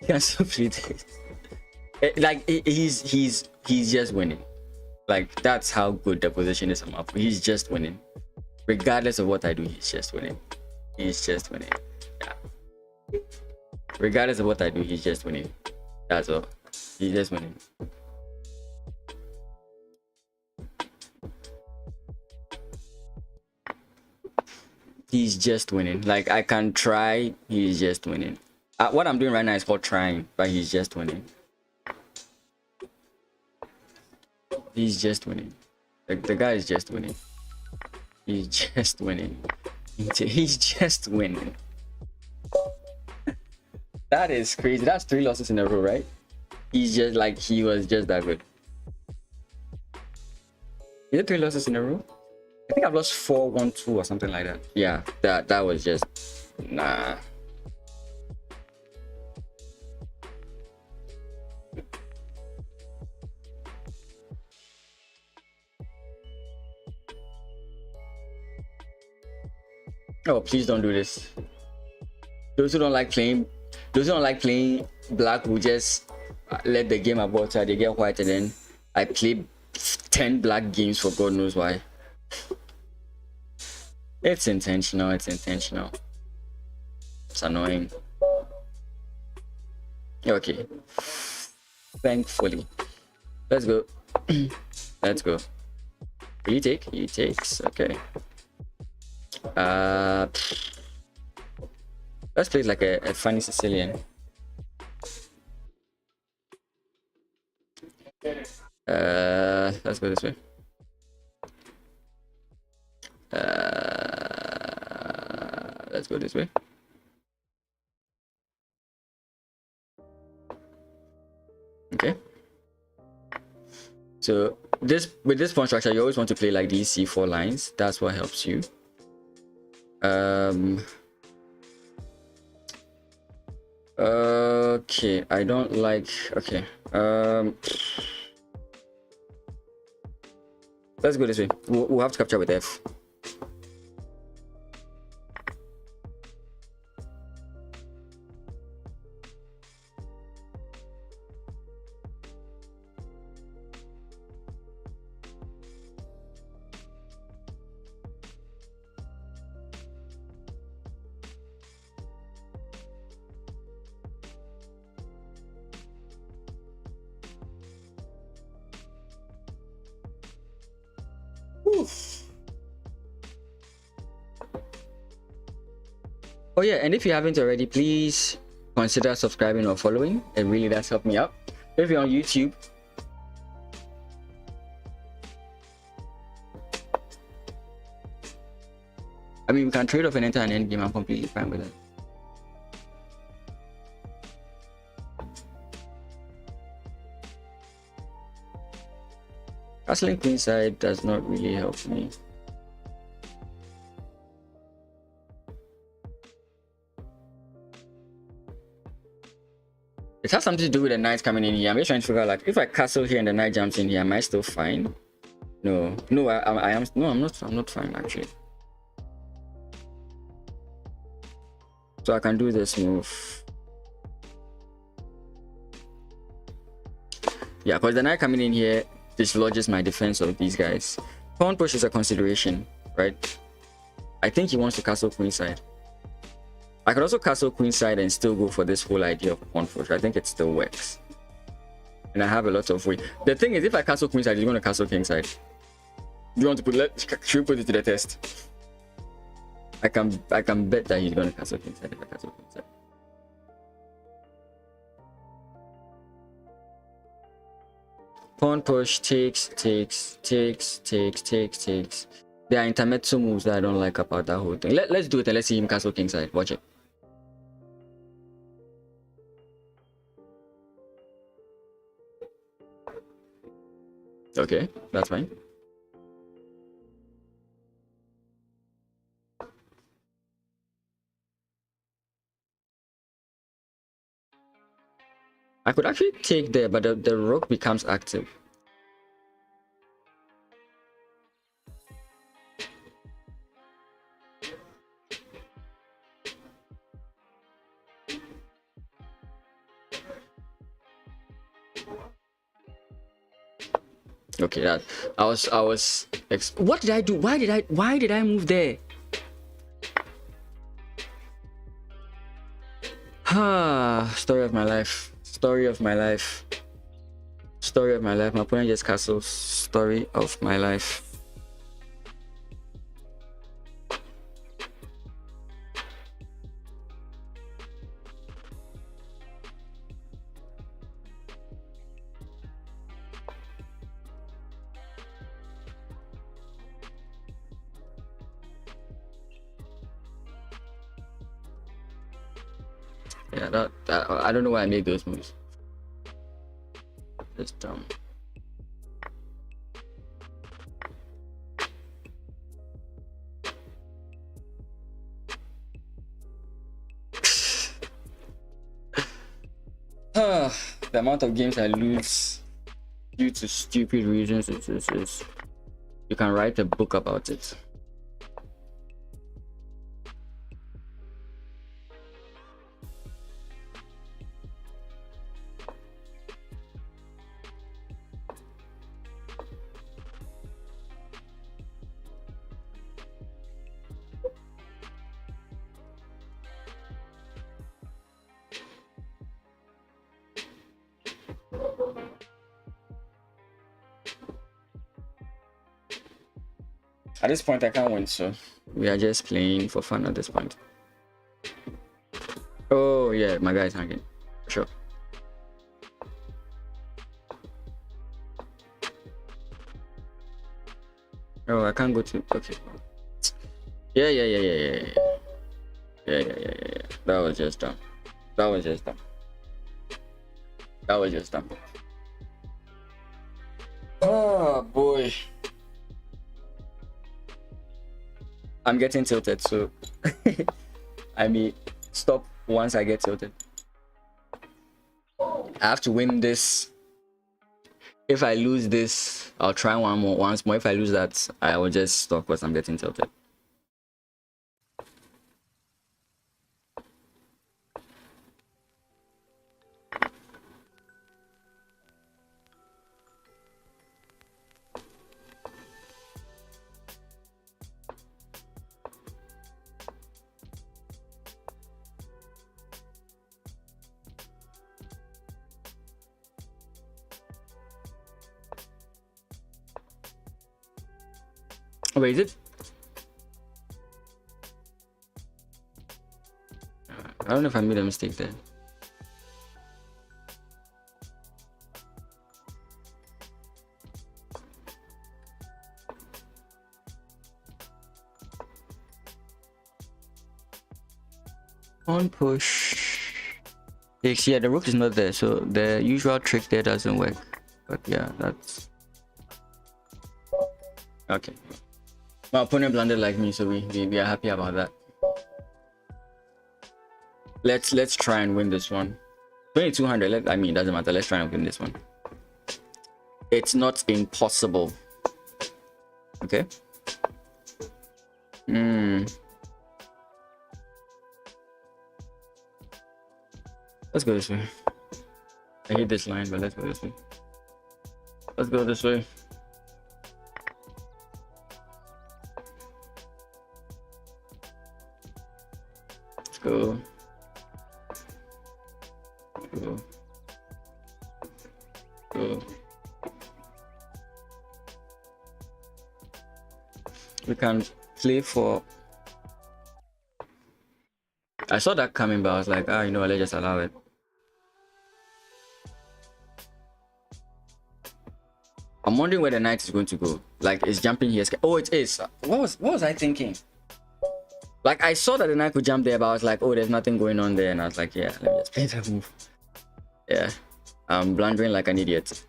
Yeah, simply like he's just winning. Like, that's how good the position is. He's just winning, regardless of what I do. He's just winning. He's just winning. Yeah. Regardless of what I do, he's just winning. That's all. He's just winning. He's just winning. Like, I can try. He's just winning. What I'm doing right now is called trying, but he's just winning. He's just winning. The guy is just winning. He's just winning. He's just winning. That is crazy. That's 3 losses in a row, right? He's just like, he was just that good. Is it 3 losses in a row? I think I've lost 4-1-2 or something like that. Yeah, that was just nah. Oh, please don't do this. Those who don't like playing black will just let the game abort so they get white, and then I play 10 black games for God knows why. It's intentional. It's intentional. It's annoying. Okay. Thankfully. Let's go. Let's go. Will you take? He takes. Okay. Let's play like a funny Sicilian. Let's go this way. Let's go this way. Okay. So with this pawn structure, you always want to play like these C4 lines. That's what helps you. Okay, I don't like. Okay, let's go this way. We'll have to capture with F. Oof. Oh yeah, and if you haven't already, please consider subscribing or following. It really does help me out. If you're on YouTube, I mean, we can trade off an enter an end game. I'm completely fine with it. Castling queenside does not really help me. It has something to do with the knight coming in here. I'm just trying to figure out, like, if I castle here and the knight jumps in here, am I still fine? No, no, I am. No, I'm not. I'm not fine actually. So I can do this move. Yeah, because the knight coming in here dislodges my defense of these guys. Pawn push is a consideration, right? I think he wants to castle queenside. I could also castle queenside and still go for this whole idea of pawn push. I think it still works. And I have a lot of weight. The thing is, if I castle queenside, he's going to castle kingside. Do you want to put, should we put it to the test? I can bet that he's going to castle kingside if I castle queenside. Pawn push takes. There are intermezzo moves that I don't like about that whole thing. Let's do it and let's see him castle kingside. Watch it. Okay, that's fine. I could actually take there, but the rook becomes active. Okay, that what did I do? Why did I move there? Story of my life. Story of my life. Story of my life. My opponent just castles. Story of my life. Yeah, I don't know why I made those moves. Just dumb. The amount of games I lose due to stupid reasons is you can write a book about it. At this point, I can't win, so we are just playing for fun at this point. Oh, yeah, my guy's hanging. Sure. Oh, I can't go to... Okay. Yeah. That was just dumb. That was just dumb. Oh, boy. I'm getting tilted, so I may stop once I get tilted. I have to win this. If I lose this, I'll try once more. If I lose that, I will just stop because I'm getting tilted. Oh, wait, is it? I don't know if I made a mistake there. On push. Yeah, the rook is not there, so the usual trick there doesn't work. But yeah, that's okay. My opponent blundered like me, so we are happy about that. Let's try and win this one. 2200. I mean, it doesn't matter. Let's try and win this one. It's not impossible. Okay. Let's go this way. I hate this line, but let's go this way. Let's go this way. Let's go. Go. Go. We can play for. I saw that coming, but I was like, you know what, let's just allow it. I'm wondering where the knight is going to go. Like, it's jumping here. Oh, it is. What was I thinking? Like, I saw that the knight could jump there, but I was like, oh, there's nothing going on there. And I was like, yeah, let me just play that move. Yeah, I'm blundering like an idiot.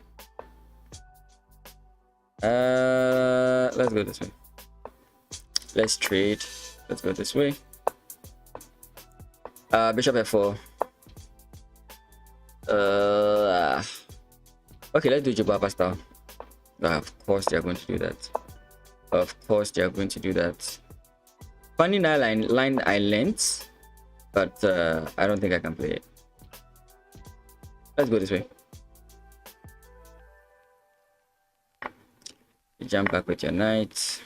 Let's go this way. Let's trade. Let's go this way. Bishop f4. Okay, let's do Jibaba style. Of course they are going to do that. Of course they are going to do that. Funny line I learned, but I don't think I can play it. Let's go this way. You jump back with your knight.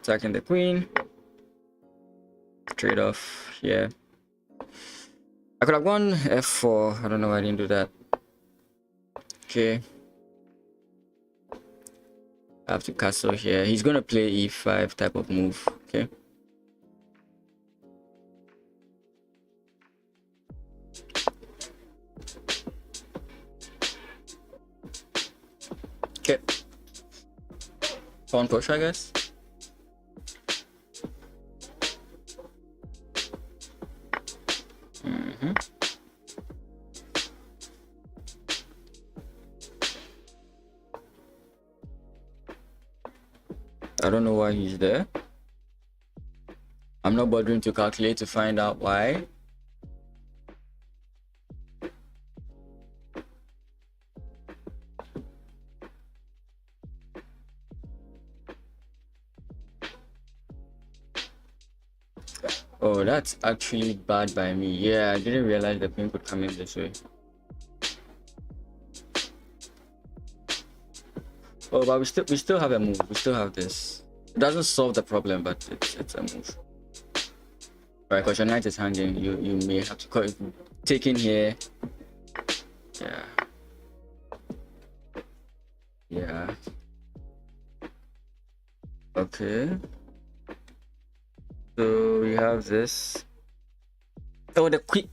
Attacking the queen. Trade off here. I could have gone f4. I don't know why I didn't do that. Okay. I have to castle here. He's gonna play e5 type of move. Okay. Okay. Pawn push, I guess. I don't know why he's there. I'm not bothering to calculate to find out why. Oh, that's actually bad by me. Yeah, I didn't realize the queen could come in this way. Oh, but we still have a move. We still have this. It doesn't solve the problem, but it's a move. Right, because your knight is hanging. You may have to take in here. Yeah. Yeah. Okay. So we have this. Oh, the queen.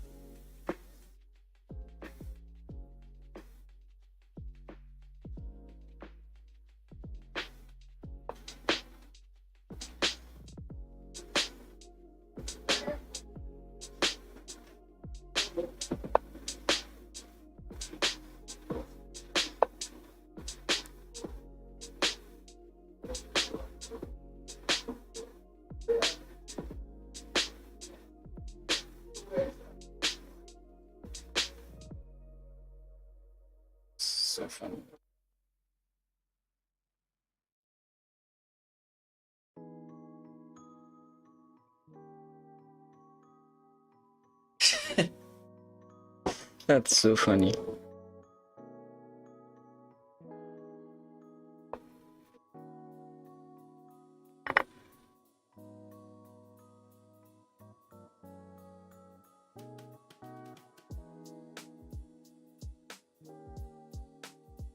That's so funny.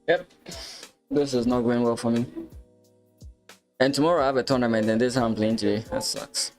Yep, this is not going well for me. And tomorrow I have a tournament, and this is how I'm playing today. That sucks.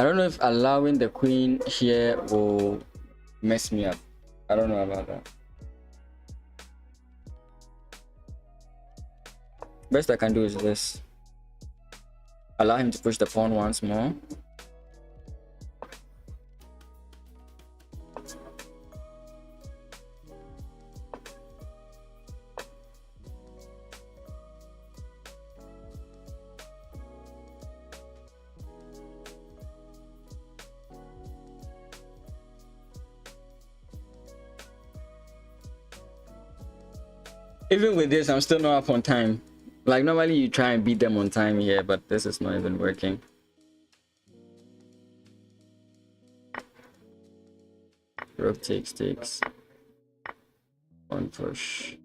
I don't know if allowing the queen here will mess me up. I don't know about that. Best I can do is this. Allow him to push the pawn once more. Even with this, I'm still not up on time. Like normally you try and beat them on time here, but this is not even working. Rook takes. One push.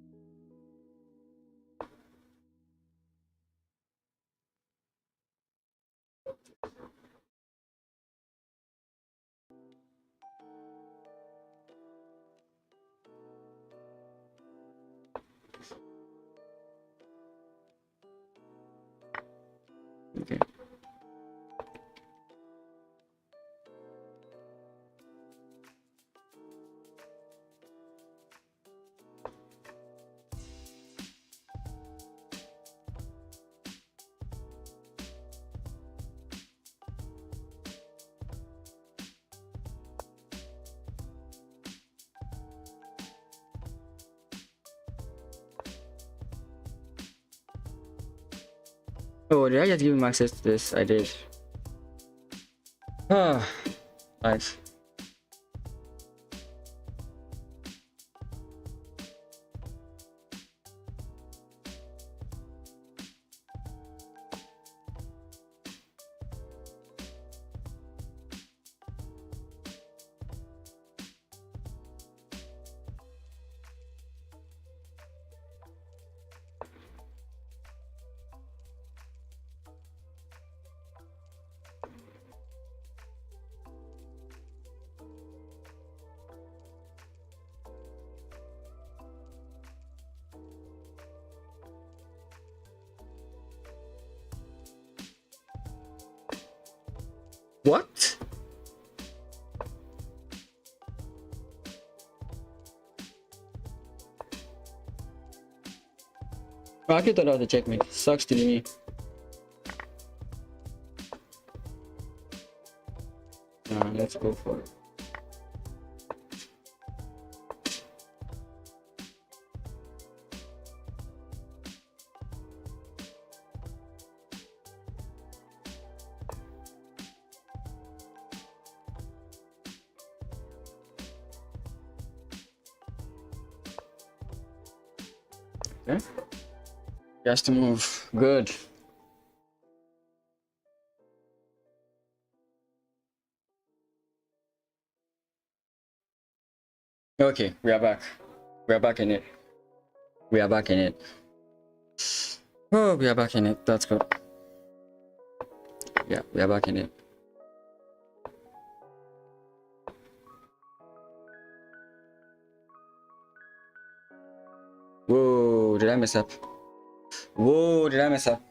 Okay. Oh, did I just give him access to this? I did. Ah, nice. What? Oh, I actually thought that was a checkmate. Sucks to me. Let's go for it. Okay. Just to move. Good. Okay, we are back. We are back in it. We are back in it. Oh, we are back in it. That's good. Yeah, we are back in it. Whoa, did I mess up? Whoa, did I mess up?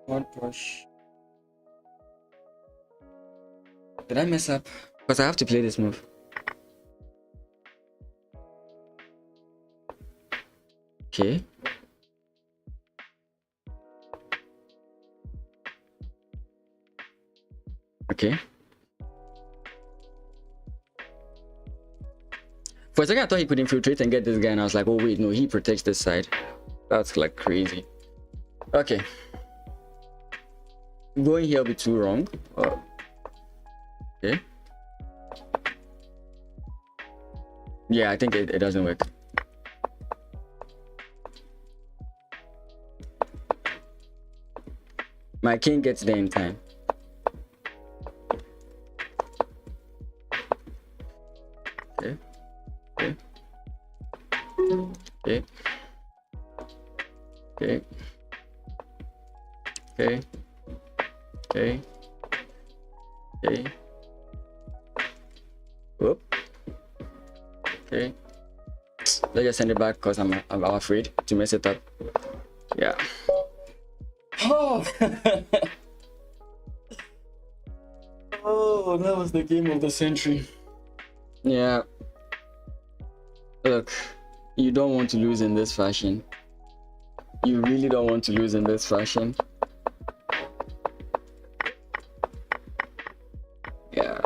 Pawn push. Did I mess up? Because I have to play this move. Okay. Okay. For a second, I thought he could infiltrate and get this guy, and I was like, oh wait, no, he protects this side. That's like crazy. Okay. Going here will be too wrong. Okay. Yeah, I think it doesn't work. My king gets there in time. Okay. Okay. Okay. Okay. Okay. Okay. Okay. Whoop. Okay. Let's just send it back because I'm afraid to mess it up. Yeah. Oh. Oh, that was the game of the century. Yeah. Look, you don't want to lose in this fashion. You really don't want to lose in this fashion. Yeah.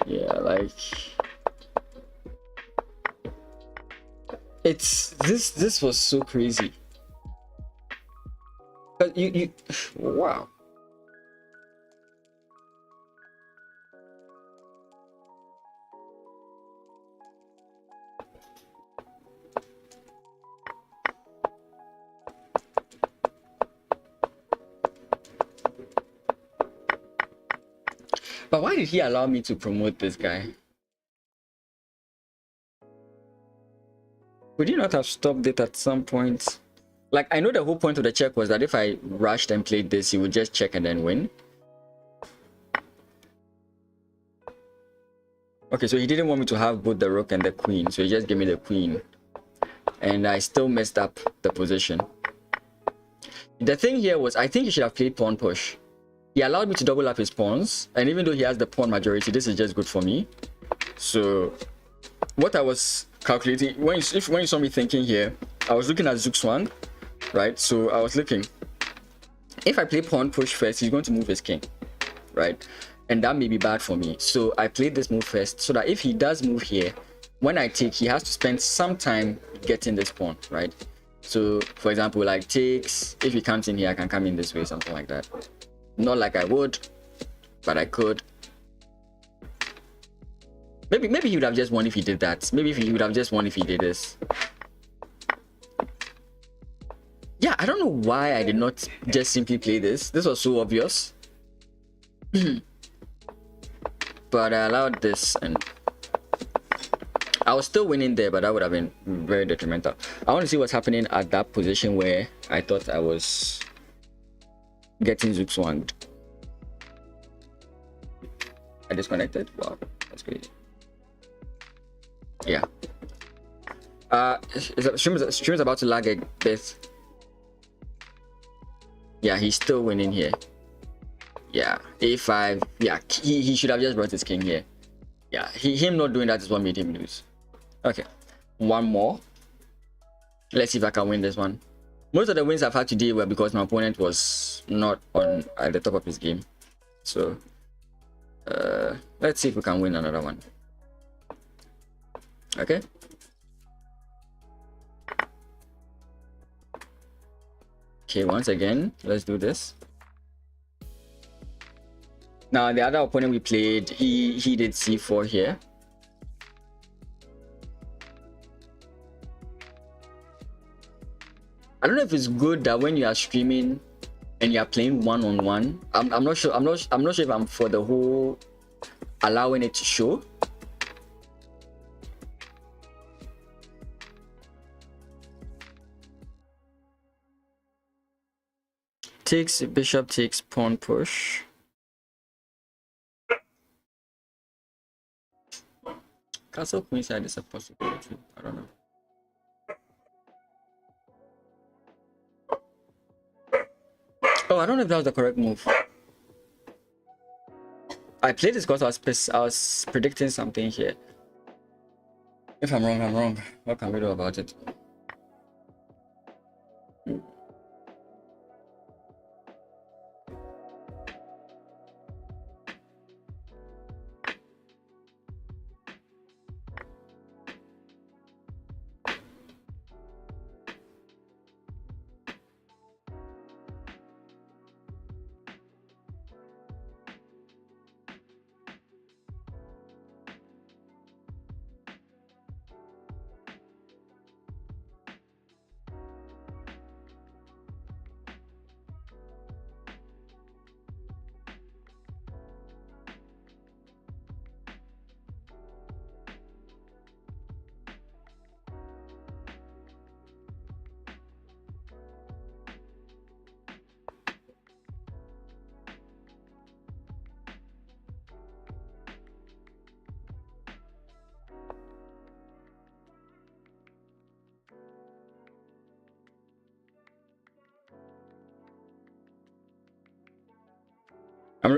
Yeah, like this was so crazy. But you wow. But why did he allow me to promote this guy? Would you not have stopped it at some point? Like, I know the whole point of the check was that if I rushed and played this, he would just check and then win. Okay, so he didn't want me to have both the rook and the queen, so he just gave me the queen. And I still messed up the position. The thing here was, I think he should have played pawn push. He allowed me to double up his pawns, and even though he has the pawn majority, this is just good for me. So what I was calculating, when you saw me thinking here, I was looking at Zugzwang, right? So I was looking, if I play pawn push first, he's going to move his king, right? And that may be bad for me. So I played this move first, so that if he does move here, when I take, he has to spend some time getting this pawn, right? So for example, like takes, if he comes in here, I can come in this way, something like that. Not like I would, but I could. Maybe he would have just won if he did that. Maybe he would have just won if he did this. Yeah, I don't know why I did not just simply play this. This was so obvious. But I allowed this, and I was still winning there, but that would have been very detrimental. I want to see what's happening at that position where I thought I was getting Zugzwanged. I disconnected. Wow, that's crazy. Yeah. Stream is about to lag a bit. Yeah, he's still winning here. Yeah, a5. Yeah, he should have just brought his king here. Yeah, him not doing that is what made him lose. Okay, one more. Let's see if I can win this one. Most of the wins I've had today were because my opponent was not at the top of his game. So let's see if we can win another one. Okay. Okay, once again, let's do this. Now the other opponent we played, he did c4 here. I don't know if it's good that when you are streaming and you are playing one-on-one, I'm not sure. I'm not sure if I'm for the whole allowing it to show. Takes bishop, takes pawn push. Castle queenside is a possibility. I don't know. Oh, I don't know if that was the correct move. I played this because I was predicting something here. If I'm wrong, I'm wrong. What can we do about it?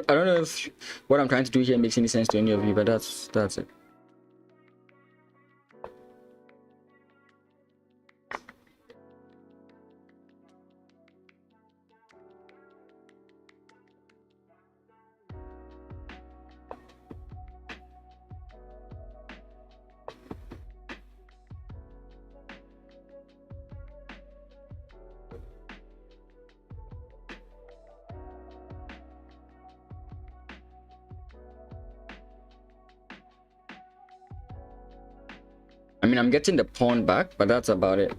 I don't know if what I'm trying to do here makes any sense to any of you, but that's it. I mean, I'm getting the pawn back, but that's about it.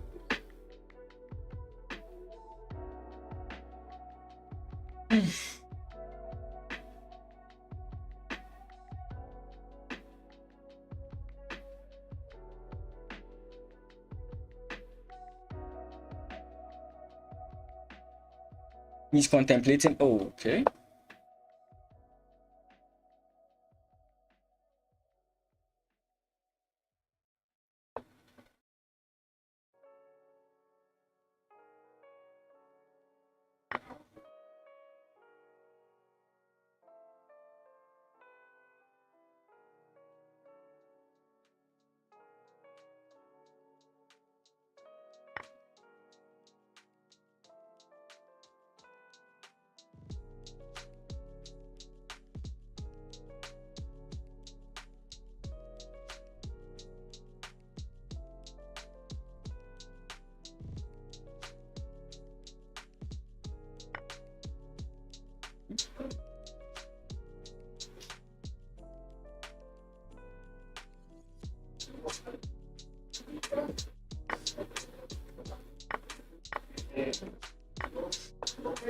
He's contemplating. Oh, okay.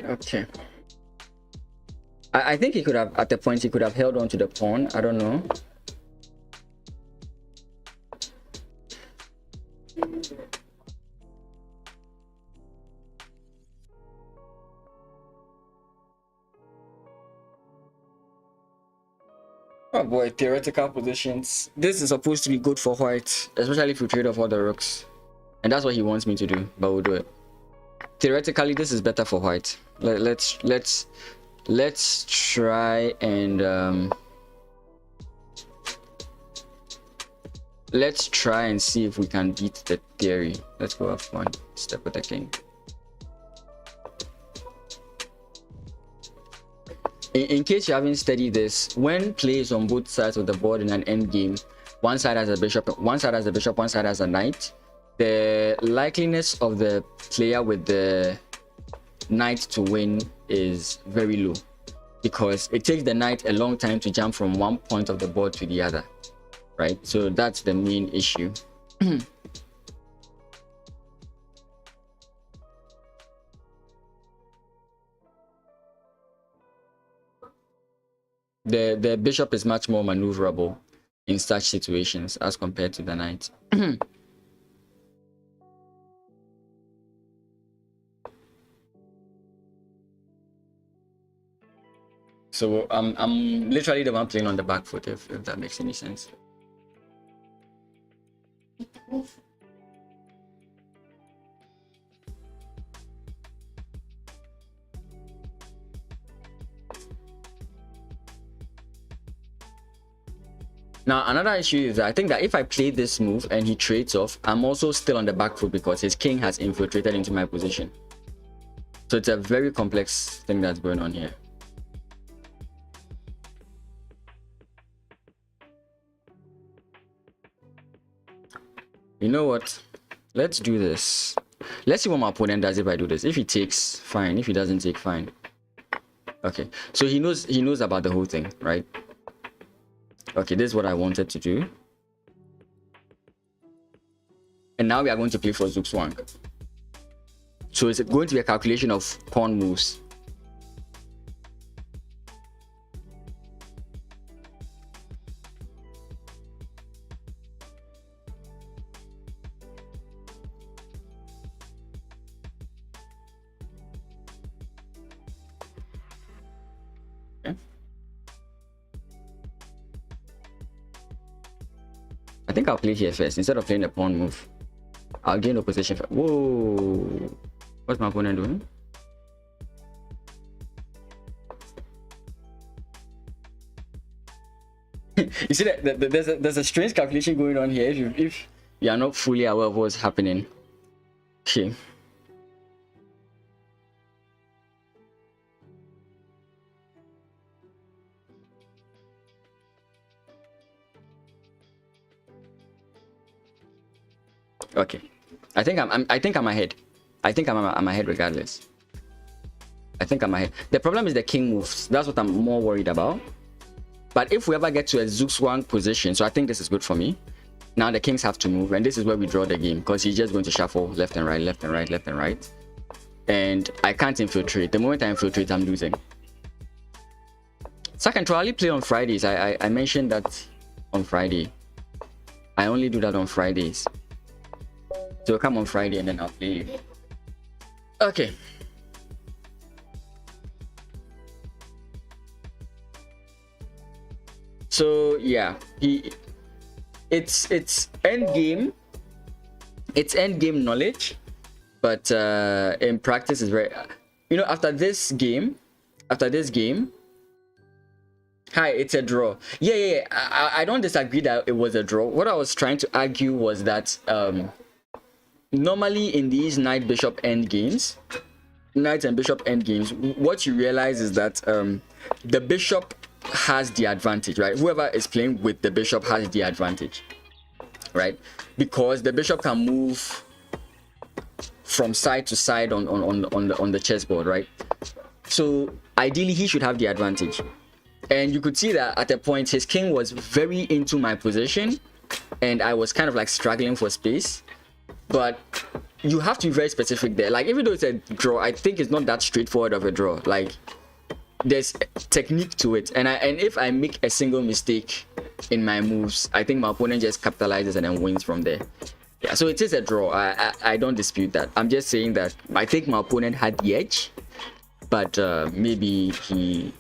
Okay. I think he could have, at the point, he could have held on to the pawn. I don't know. Oh boy, theoretical positions. This is supposed to be good for white, especially if you trade off all the rooks. And that's what he wants me to do, but we'll do it. Theoretically, this is better for white. Let's try and let's try and see if we can beat the theory. Let's go have one step with the king. In case you haven't studied this, when plays on both sides of the board in an endgame, one side has a bishop, one side has a bishop, one side has a knight, the likeliness of the player with the knight to win is very low, because it takes the knight a long time to jump from one point of the board to the other, right? So that's the main issue. The bishop is much more maneuverable in such situations as compared to the knight. So I'm literally the one playing on the back foot, if that makes any sense. Now, another issue is that I think that if I play this move and he trades off, I'm also still on the back foot because his king has infiltrated into my position. So it's a very complex thing that's going on here. You know what? Let's do this. Let's see what my opponent does if I do this. If he takes, fine. If he doesn't take, fine. Okay. So he knows about the whole thing, right? Okay, this is what I wanted to do. And now we are going to play for Zugzwang. So it's going to be a calculation of pawn moves. Okay. I think I'll play here first instead of playing the pawn move. I'll gain opposition. Whoa! What's my opponent doing? You see that there's a strange calculation going on here if you are not fully aware of what's happening. Okay. Okay. I think I'm ahead. I think I'm ahead regardless. I think I'm ahead. The problem is the king moves. That's what I'm more worried about. But if we ever get to a Zugzwang position, so I think this is good for me. Now the kings have to move, and this is where we draw the game because he's just going to shuffle left and right, left and right, left and right. And I can't infiltrate. The moment I infiltrate, I'm losing. So I can probably play on Fridays. I mentioned that on Friday. I only do that on Fridays. So come on Friday and then I'll play you. Okay. So yeah, it's end game knowledge, but in practice is very, after this game, hi, it's a draw. Yeah. I don't disagree that it was a draw. What I was trying to argue was that normally in these knight bishop end games, knight and bishop end games, what you realize is that the bishop has the advantage, right? Whoever is playing with the bishop has the advantage, right? Because the bishop can move from side to side on the chessboard, right? So ideally he should have the advantage. And you could see that at a point his king was very into my position and I was kind of like struggling for space. But you have to be very specific there. Like, even though it's a draw, I think it's not that straightforward of a draw. Like, there's technique to it, and if I make a single mistake in my moves, I think my opponent just capitalizes and then wins from there. Yeah, so it is a draw. I don't dispute that. I'm just saying that I think my opponent had the edge, but maybe he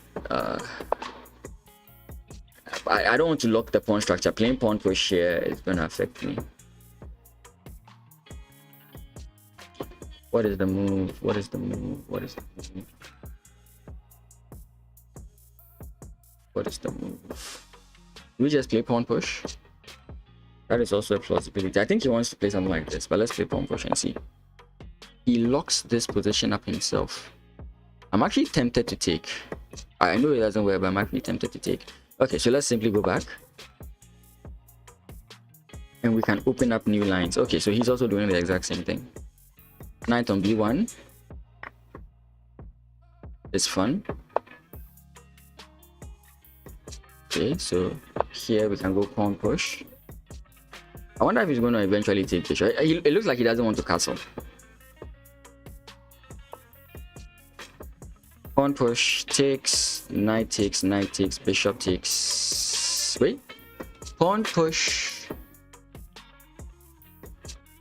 I don't want to lock the pawn structure. Playing pawn push here is going to affect me. What is the move? What is the move? What is the move? What is the move? Do we just play pawn push? That is also a plausibility. I think he wants to play something like this, but let's play pawn push and see. He locks this position up himself. I'm actually tempted to take. I know it doesn't work, but I'm actually tempted to take. Okay, so let's simply go back. And we can open up new lines. Okay, so he's also doing the exact same thing. Knight on b1 is fun. Okay, so here we can go pawn push. I wonder if he's going to eventually take bishop. It looks like he doesn't want to castle. Pawn push takes, knight takes, bishop takes. Wait, pawn push.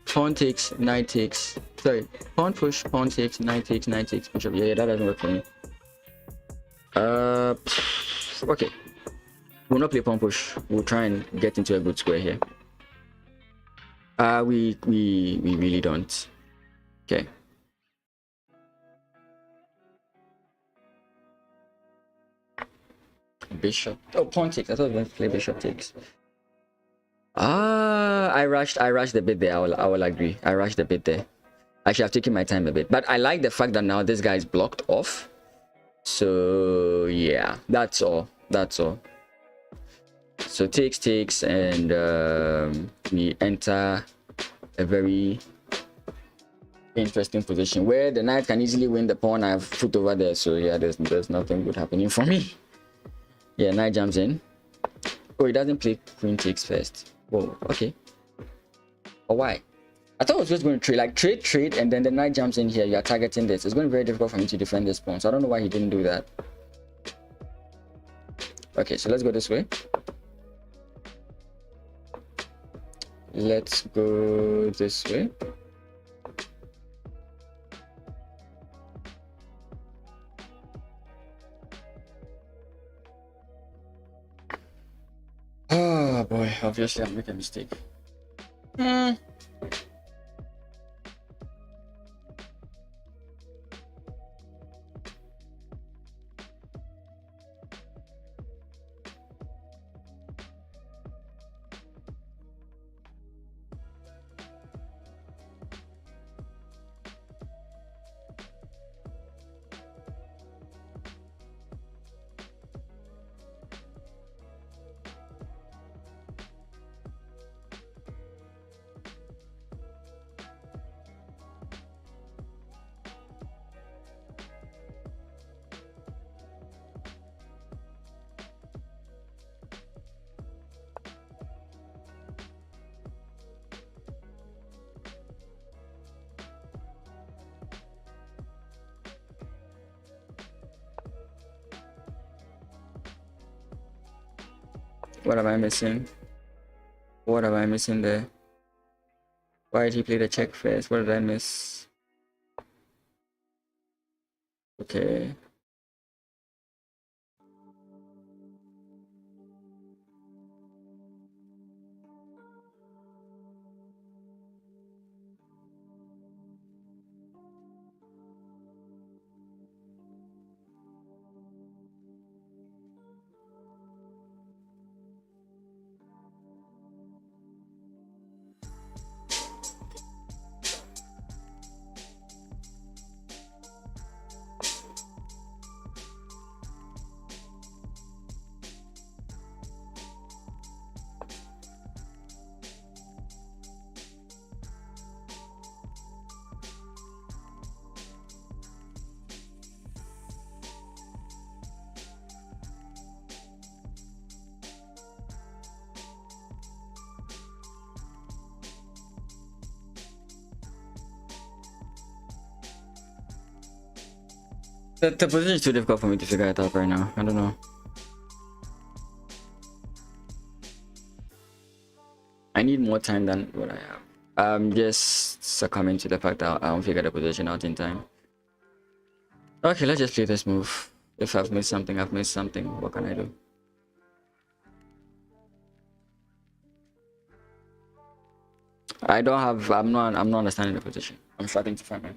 Pawn takes, knight takes. Sorry, pawn push, pawn takes, knight takes, bishop. Yeah, that doesn't work for me. Okay. We'll not play pawn push. We'll try and get into a good square here. We really don't. Okay. Bishop. Oh, pawn takes. I thought we were going to play bishop takes. I rushed a bit there. I will agree. I rushed a bit there. I should have taken my time a bit. But I like the fact that now this guy is blocked off. So yeah, that's all. That's all. So takes, and we enter a very interesting position where the knight can easily win the pawn I've put over there. So yeah, there's nothing good happening for me. Yeah, knight jumps in. Oh, he doesn't play queen takes first. Whoa, okay. Or why? I thought I was just going to trade, like trade, and then the knight jumps in here. You are targeting this. It's going to be very difficult for me to defend this pawn. So I don't know why he didn't do that. Okay, so let's go this way. Let's go this way. Oh boy, obviously I'm making a mistake. What am I missing? What am I missing there? Why did he play the check first? What did I miss? Okay. The position is too difficult for me to figure it out right now. I don't know. I need more time than what I have. I'm just succumbing to the fact that I don't figure the position out in time. Okay, let's just play this move. If I've missed something, I've missed something. What can I do? I don't have. I'm not understanding the position. I'm struggling to find it.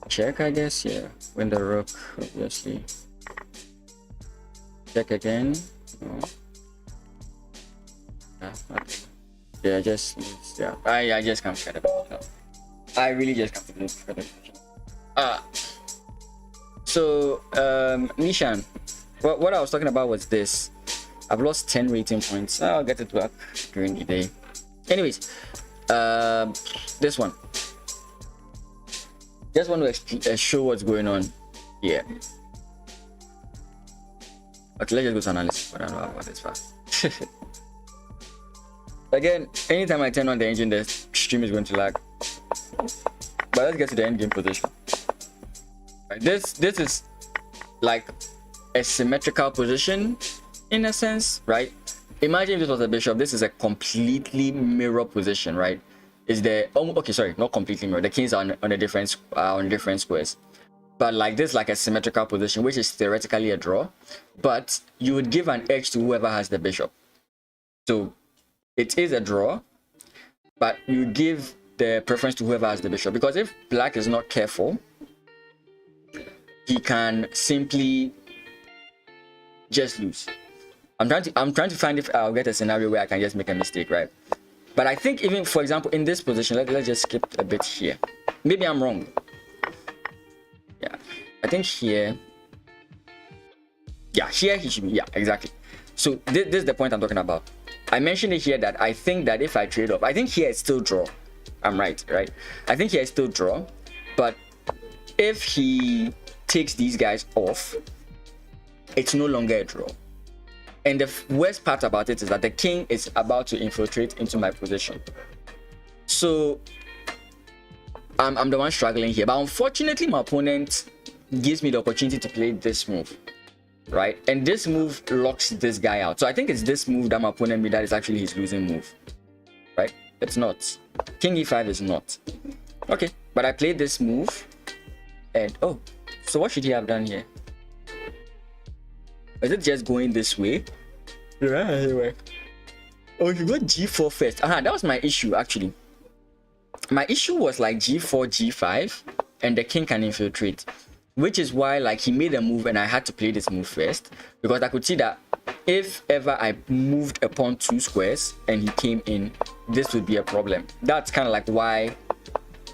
Check, I guess. Yeah, win the rook, obviously. Check again. No. Yeah, I just can't figure it out. I really just can't figure it out. So Nishan, what I was talking about was this. I've lost 10 rating points. I'll get it back during the day. Anyways, this one. Just want to show what's going on here. Okay, let's just go to analysis. I don't know about this fast. Again, anytime I turn on the engine, the stream is going to lag. But let's get to the end game position. Right, this is like a symmetrical position in a sense, right? Imagine if this was a bishop. This is a completely mirror position, right? Is the okay, sorry, not completely mirror. The kings are on a different squares, but like this, like a symmetrical position, which is theoretically a draw, but you would give an edge to whoever has the bishop. So it is a draw, but you give the preference to whoever has the bishop, because if black is not careful, he can simply just lose. I'm trying to find if I'll get a scenario where I can just make a mistake, right? But I think even, for example, in this position, let's just skip a bit here. Maybe I'm wrong. Yeah, I think here. Yeah, here he should be. Yeah, exactly. So this is the point I'm talking about. I mentioned it here that I think that if I trade off, I think here it's still draw. I'm right? I think here it's still draw. But if he takes these guys off, it's no longer a draw. And the worst part about it is that the king is about to infiltrate into my position. So I'm the one struggling here. But unfortunately, my opponent gives me the opportunity to play this move, right? And this move locks this guy out. So I think it's this move that my opponent made that is actually his losing move, right? It's not. King e5 is not. Okay, but I played this move. And oh, so what should he have done here? Is it just going this way? Yeah. Oh, you got g4 first. That was my issue actually. My issue was like g4, g5, and the king can infiltrate, which is why like he made a move and I had to play this move first, because I could see that if ever I moved a pawn 2 squares and he came in, this would be a problem. That's kind of like why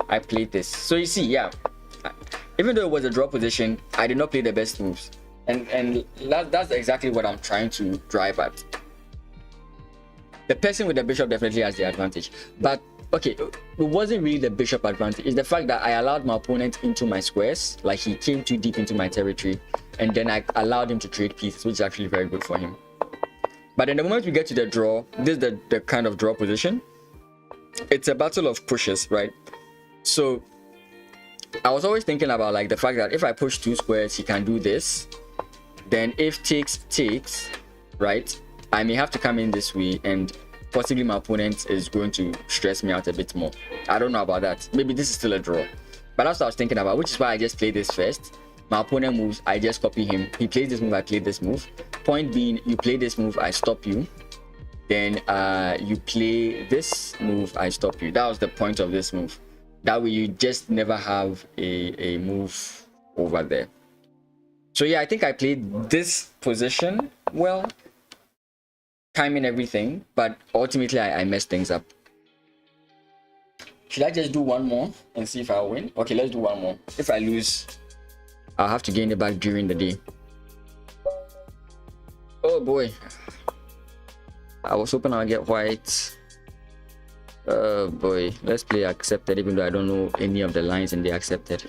I played this. So you see, yeah, even though it was a draw position, I did not play the best moves. And that's exactly what I'm trying to drive at. The person with the bishop definitely has the advantage. But okay, it wasn't really the bishop advantage. It's the fact that I allowed my opponent into my squares. Like he came too deep into my territory. And then I allowed him to trade pieces, which is actually very good for him. But in the moment we get to the draw, this is the kind of draw position. It's a battle of pushes, right? So I was always thinking about like the fact that if I push 2 squares, he can do this. Then if takes, right, I may have to come in this way and possibly my opponent is going to stress me out a bit more. I don't know about that. Maybe this is still a draw. But that's what I was thinking about, which is why I just played this first. My opponent moves, I just copy him. He plays this move, I play this move. Point being, you play this move, I stop you. Then you play this move, I stop you. That was the point of this move. That way you just never have a move over there. So yeah, I think I played this position well, timing everything, but ultimately I messed things up. Should I just do one more and see if I win? Okay, let's do one more. If I lose, I'll have to gain it back during the day. Oh boy, I was hoping I'll get white. Oh boy, let's play accepted, even though I don't know any of the lines in the accepted.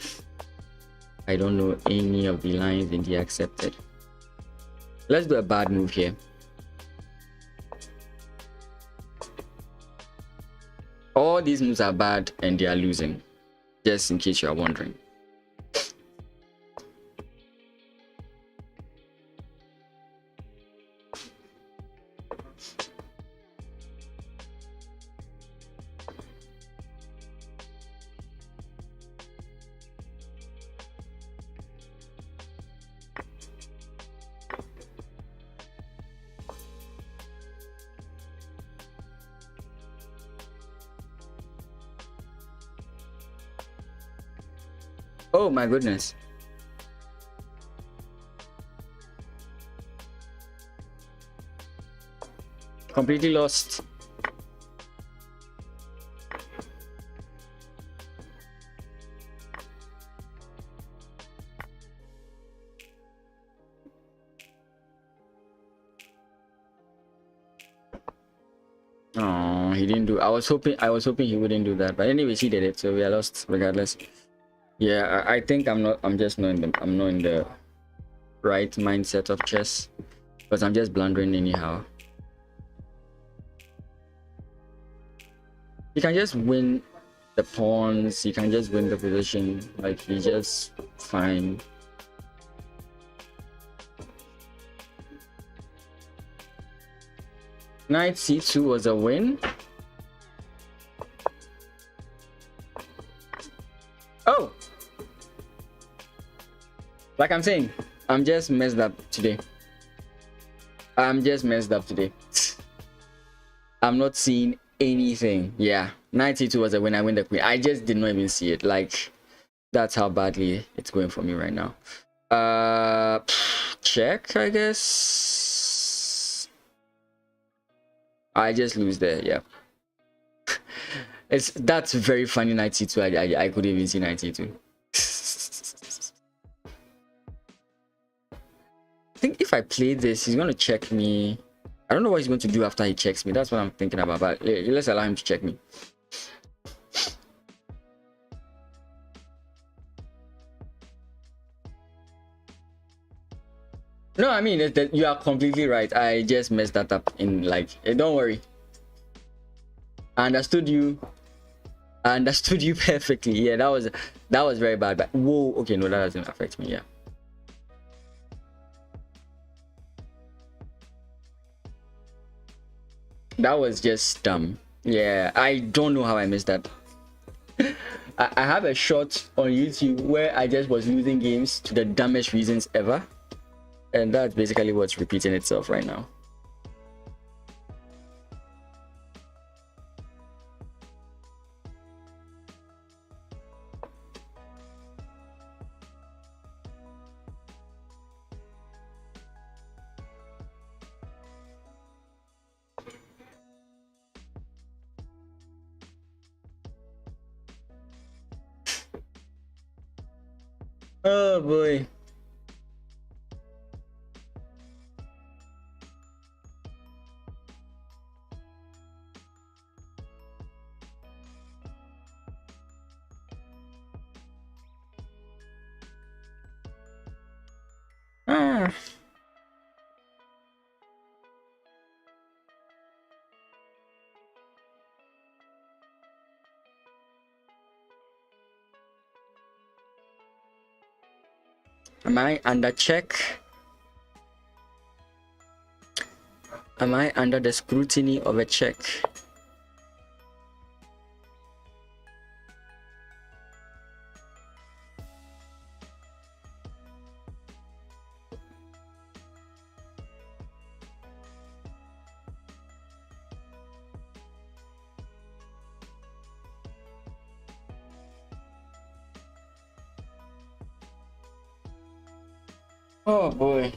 I don't know any of the lines in the accepted. Let's do a bad move here. All these moves are bad and they are losing, just in case you are wondering. Oh my goodness. Completely lost. Oh, he didn't do. I was hoping he wouldn't do that. But anyways, he did it, so we are lost regardless. Yeah, I think I'm not in the right mindset of chess, because I'm just blundering anyhow. You can just win the pawns, you can just win the position, like you just fine. Knight c2 was a win. Oh, like I'm saying, I'm just messed up today. I'm not seeing anything. Yeah, Knight c2 was a win. I win the queen. I just did not even see it. Like, that's how badly it's going for me right now. Check, I guess. I just lose there. Yeah. That's very funny. Knight c2. I couldn't even see knight c2. I think if I play this, he's gonna check me. I don't know what he's going to do after he checks me. That's what I'm thinking about. But let's allow him to check me. No, I mean, you are completely right. I just messed that up in like, don't worry. I understood you. I understood you perfectly. Yeah, that was very bad. But whoa, okay, no, that doesn't affect me. Yeah. That was just dumb. Yeah, I don't know how I missed that. I have a shot on YouTube where I just was losing games to the dumbest reasons ever. And that's basically what's repeating itself right now. Oh boy. Ah. Am I under check? Am I under the scrutiny of a check? Oh boy.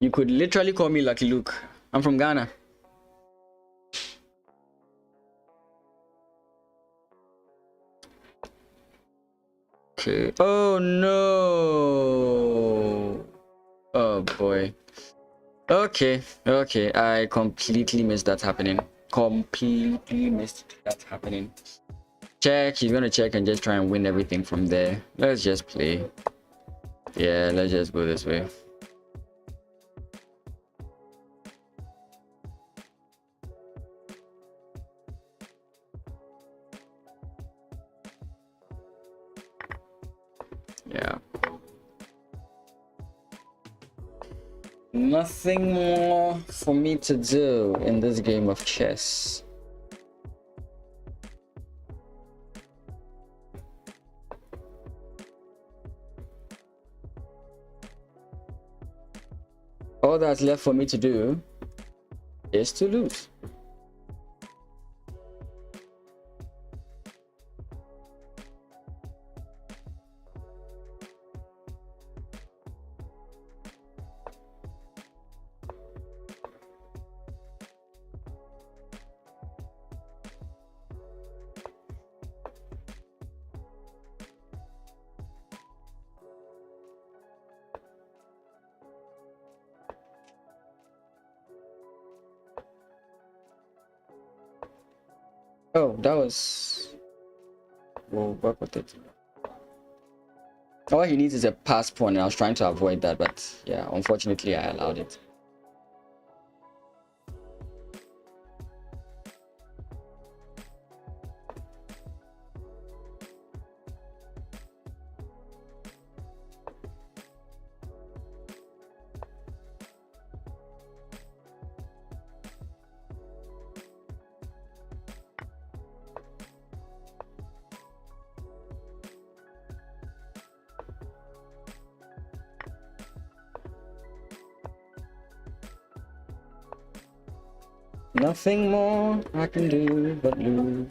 You could literally call me Lucky Luke. I'm from Ghana. Okay. Oh no. Oh boy. Okay. Okay. I completely missed that happening. Completely missed that happening. Check. He's gonna check and just try and win everything from there. Let's just play. Yeah, let's just go this way. Yeah. Nothing more for me to do in this game of chess. All that's left for me to do is to lose. Oh, that was... We'll work with it. All he needs is a pass pawn, and I was trying to avoid that, but yeah, unfortunately I allowed it. Nothing more I can do but lose.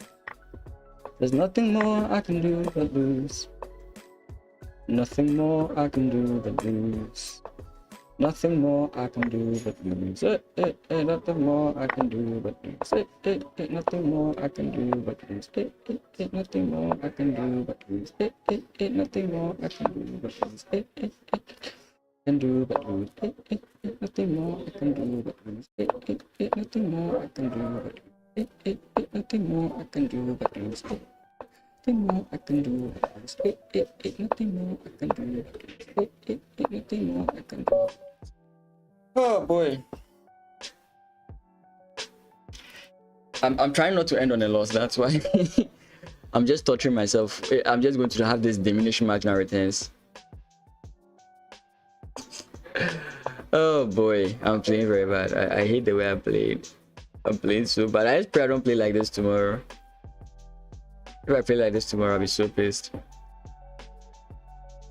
There's nothing more I can do but lose. Nothing more I can do but lose. Nothing more I can do but lose. Nothing more I can do but lose. Nothing more I can do but lose. Nothing more I can do but lose. Nothing more I can do but lose. Can do but lose. Nothing more I can do but lose. Nothing more I can do but lose. Nothing more I can do but lose. Nothing more I can do but lose. Nothing more I can do but lose. Nothing more I can do. Oh boy. I'm trying not to end on a loss, that's why. I'm just torturing myself. I'm just going to have this diminishing marginal returns. Oh boy, I'm playing very bad. I hate the way I played. I'm playing so bad. I just pray I don't play like this tomorrow. If I play like this tomorrow, I'll be so pissed.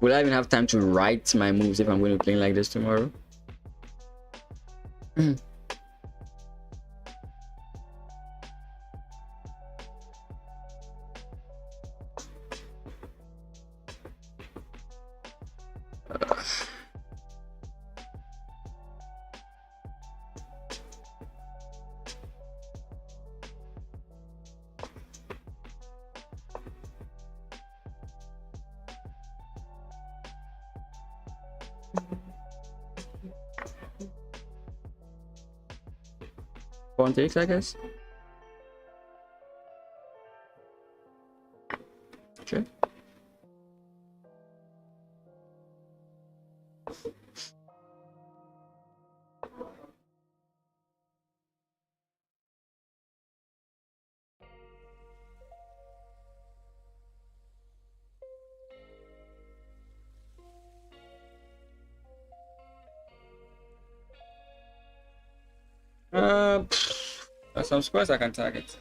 Will I even have time to write my moves if I'm going to be playing like this tomorrow? Pawn takes, I guess. Sure. There's some squares I can target.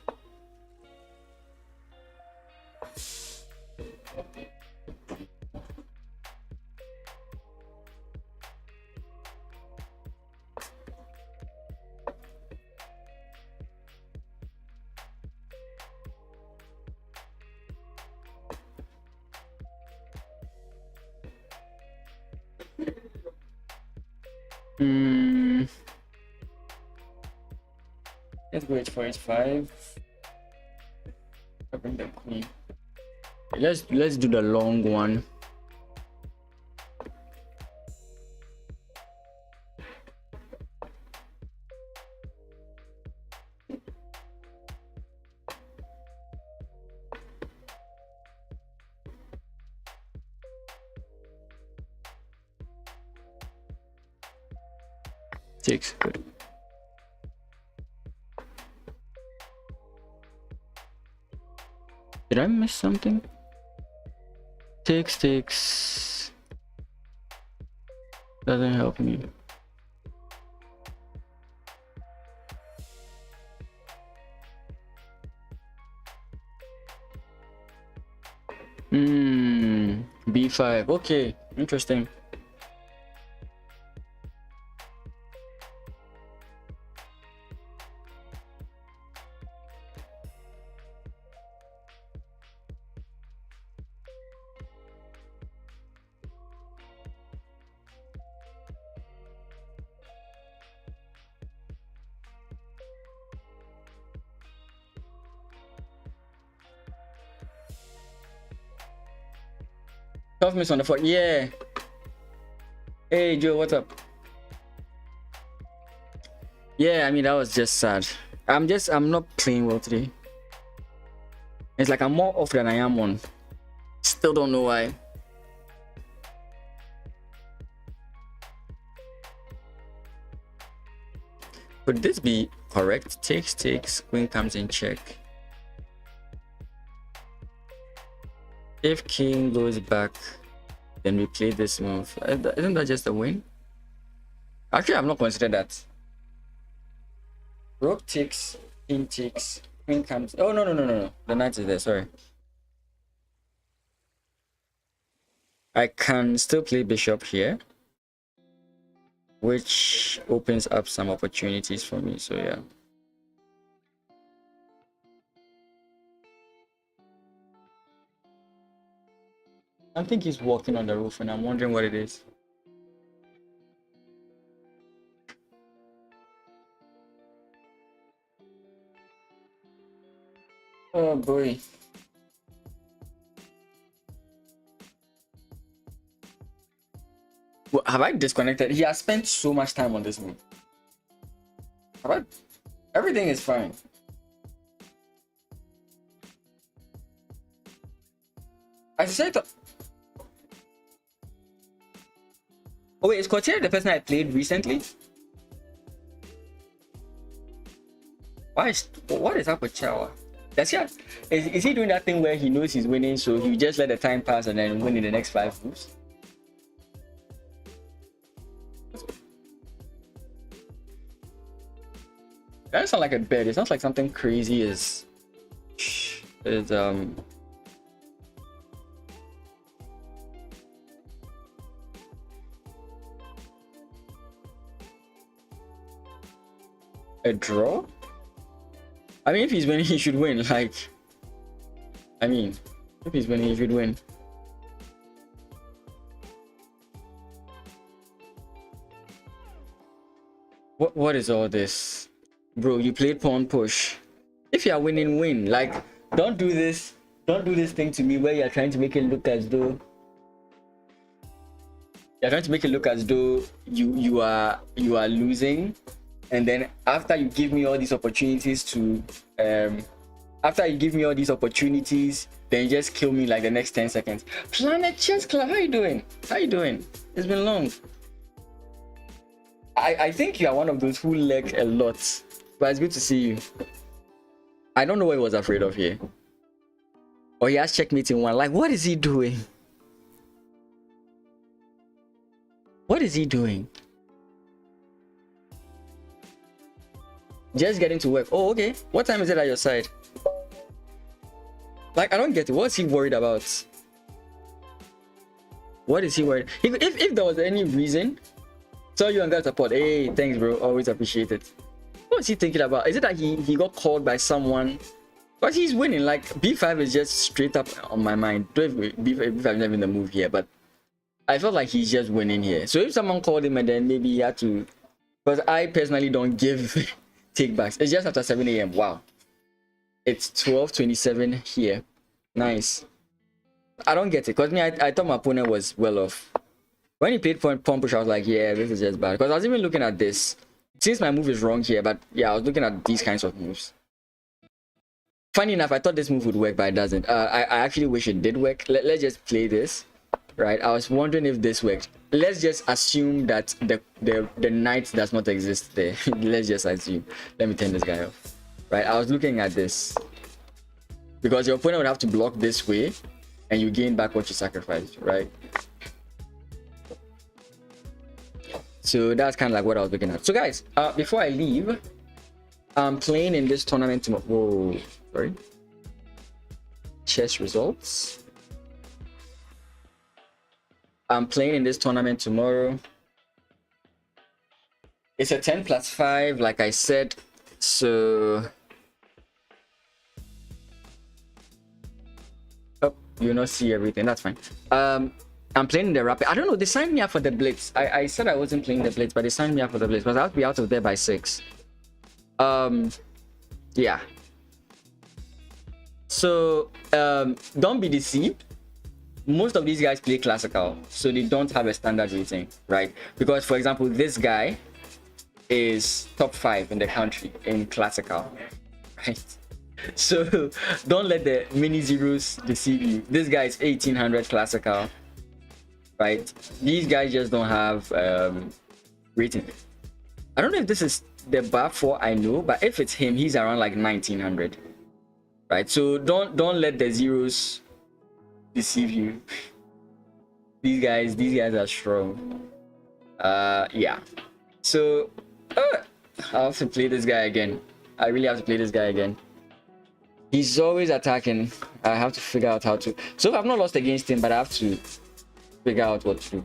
Let's go h4 h5. I bring the queen. Let's do the long one. Takes. Good. Did I miss something? Takes. Doesn't help me. B5. Okay, interesting. Tough miss on the 4. Yeah. Hey Joe, what's up? Yeah, I mean that was just sad. I'm not playing well today. It's like I'm more off than I am on. Still don't know why. Could this be correct? Takes, queen comes in check. If king goes back, then we play this move. Isn't that just a win? Actually, I've not considered that. Rook takes, king takes, queen comes. Oh, no. The knight is there, sorry. I can still play bishop here, which opens up some opportunities for me, so yeah. I think he's walking on the roof and I'm wondering what it is. Oh boy. Well, have I disconnected? He has spent so much time on this move. Have I? Everything is fine. I said. Oh wait, is Cortier the person I played recently? What is up with Chawa? Is he doing that thing where he knows he's winning, so he just let the time pass and then win in the next 5 moves? That doesn't sound like a bet. It sounds like something crazy is a draw? I mean, if he's winning, he should win. Like, I mean, if he's winning, he should win. What is all this? Bro, you played pawn push. If you are winning, win. Like, don't do this thing to me where you're trying to make it look as though you are losing, and then after you give me all these opportunities then you just kill me like the next 10 seconds. Planet Chess Club, how you doing? It's been long. I think you are one of those who lag a lot, but it's good to see you. I don't know what he was afraid of here. Or he has checkmate in 1. Like, what is he doing? What is he doing? Just getting to work. Oh, okay. What time is it at your side? Like, I don't get it. What's he worried about? What is he worried? If there was any reason, tell you and got support. Hey, thanks, bro. Always appreciate it. What is he thinking about? Is it that he got called by someone? But he's winning. Like, B5 is just straight up on my mind. B5 is never in the move here, but I felt like he's just winning here. So if someone called him and then maybe he had to, because I personally don't give takebacks. It's just after 7 a.m. Wow. It's 12:27 here. Nice. I don't get it, because me, I thought my opponent was well off. When he played pawn push, I was like, yeah, this is just bad. Because I was even looking at this. Since my move is wrong here, but yeah, I was looking at these kinds of moves. Funny enough, I thought this move would work, but it doesn't. I actually wish it did work. Let's just play this. Right, I was wondering if this worked. Let's just assume that the knight does not exist there. Let's just assume. Let me turn this guy off. Right, I was looking at this because your opponent would have to block this way and you gain back what you sacrificed, right? So that's kind of like what I was looking at. So guys, before I leave, I'm playing in this tournament tomorrow. Whoa, sorry. Chess results. I'm playing in this tournament tomorrow. It's a 10+5, like I said. So, oh, you'll not see everything. That's fine. I'm playing in the rapid. I don't know. They signed me up for the blitz. I said I wasn't playing the blitz, but they signed me up for the blitz because I have to be out of there by 6. Yeah. So, don't be deceived. Most of these guys play classical, so they don't have a standard rating, right? Because, for example, this guy is top 5 in the country in classical, right? So don't let the mini zeros deceive you. This guy is 1800 classical, right? These guys just don't have rating. I don't know if this is the bar 4, I know, but if it's him, he's around like 1900, right? So don't let the zeros deceive you. These guys are strong. Yeah. So I have to play this guy again. I really have to play this guy again. He's always attacking. I have to figure out how to. So I've not lost against him, but I have to figure out what to do.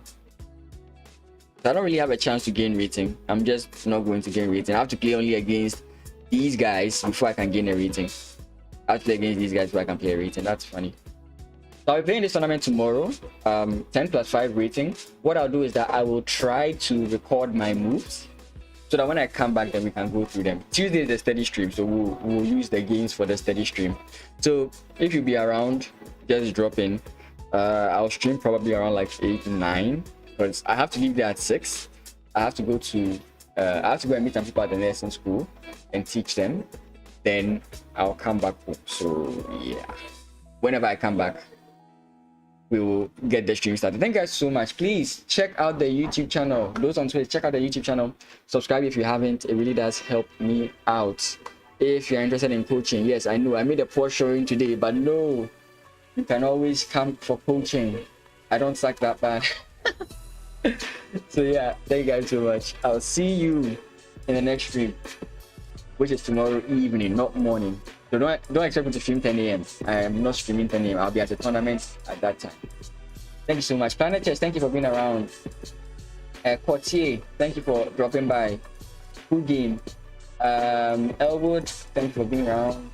I don't really have a chance to gain rating. I'm just not going to gain rating. I have to play only against these guys before I can gain a rating. I have to play against these guys before I can play a rating. That's funny. So So I'll be playing this tournament tomorrow, 10+5 rating. What I'll do is that I will try to record my moves so that when I come back, then we can go through them. Tuesday is the steady stream, so we'll use the games for the steady stream. So if you be around, just drop in. I'll stream probably around like 8, 9, because I have to leave there at 6. I have to go and meet some people at the nursing school and teach them. Then I'll come back home. So yeah, whenever I come back, we will get the stream started. Thank you guys so much. Please check out the YouTube channel. Those on Twitter, check out the YouTube channel. Subscribe if you haven't. It really does help me out. If you're interested in coaching, yes, I know I made a poor showing today, but no, you can always come for coaching. I don't suck that bad. So yeah, thank you guys so much. I'll see you in the next stream, which is tomorrow evening, not morning. So don't expect me to stream 10 a.m. I am not streaming 10 a.m. I'll be at the tournament at that time. Thank you so much. Planet Chess, thank you for being around. Courtier, thank you for dropping by. Good game. Elwood, thank you for being around.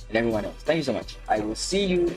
And everyone else, thank you so much. I will see you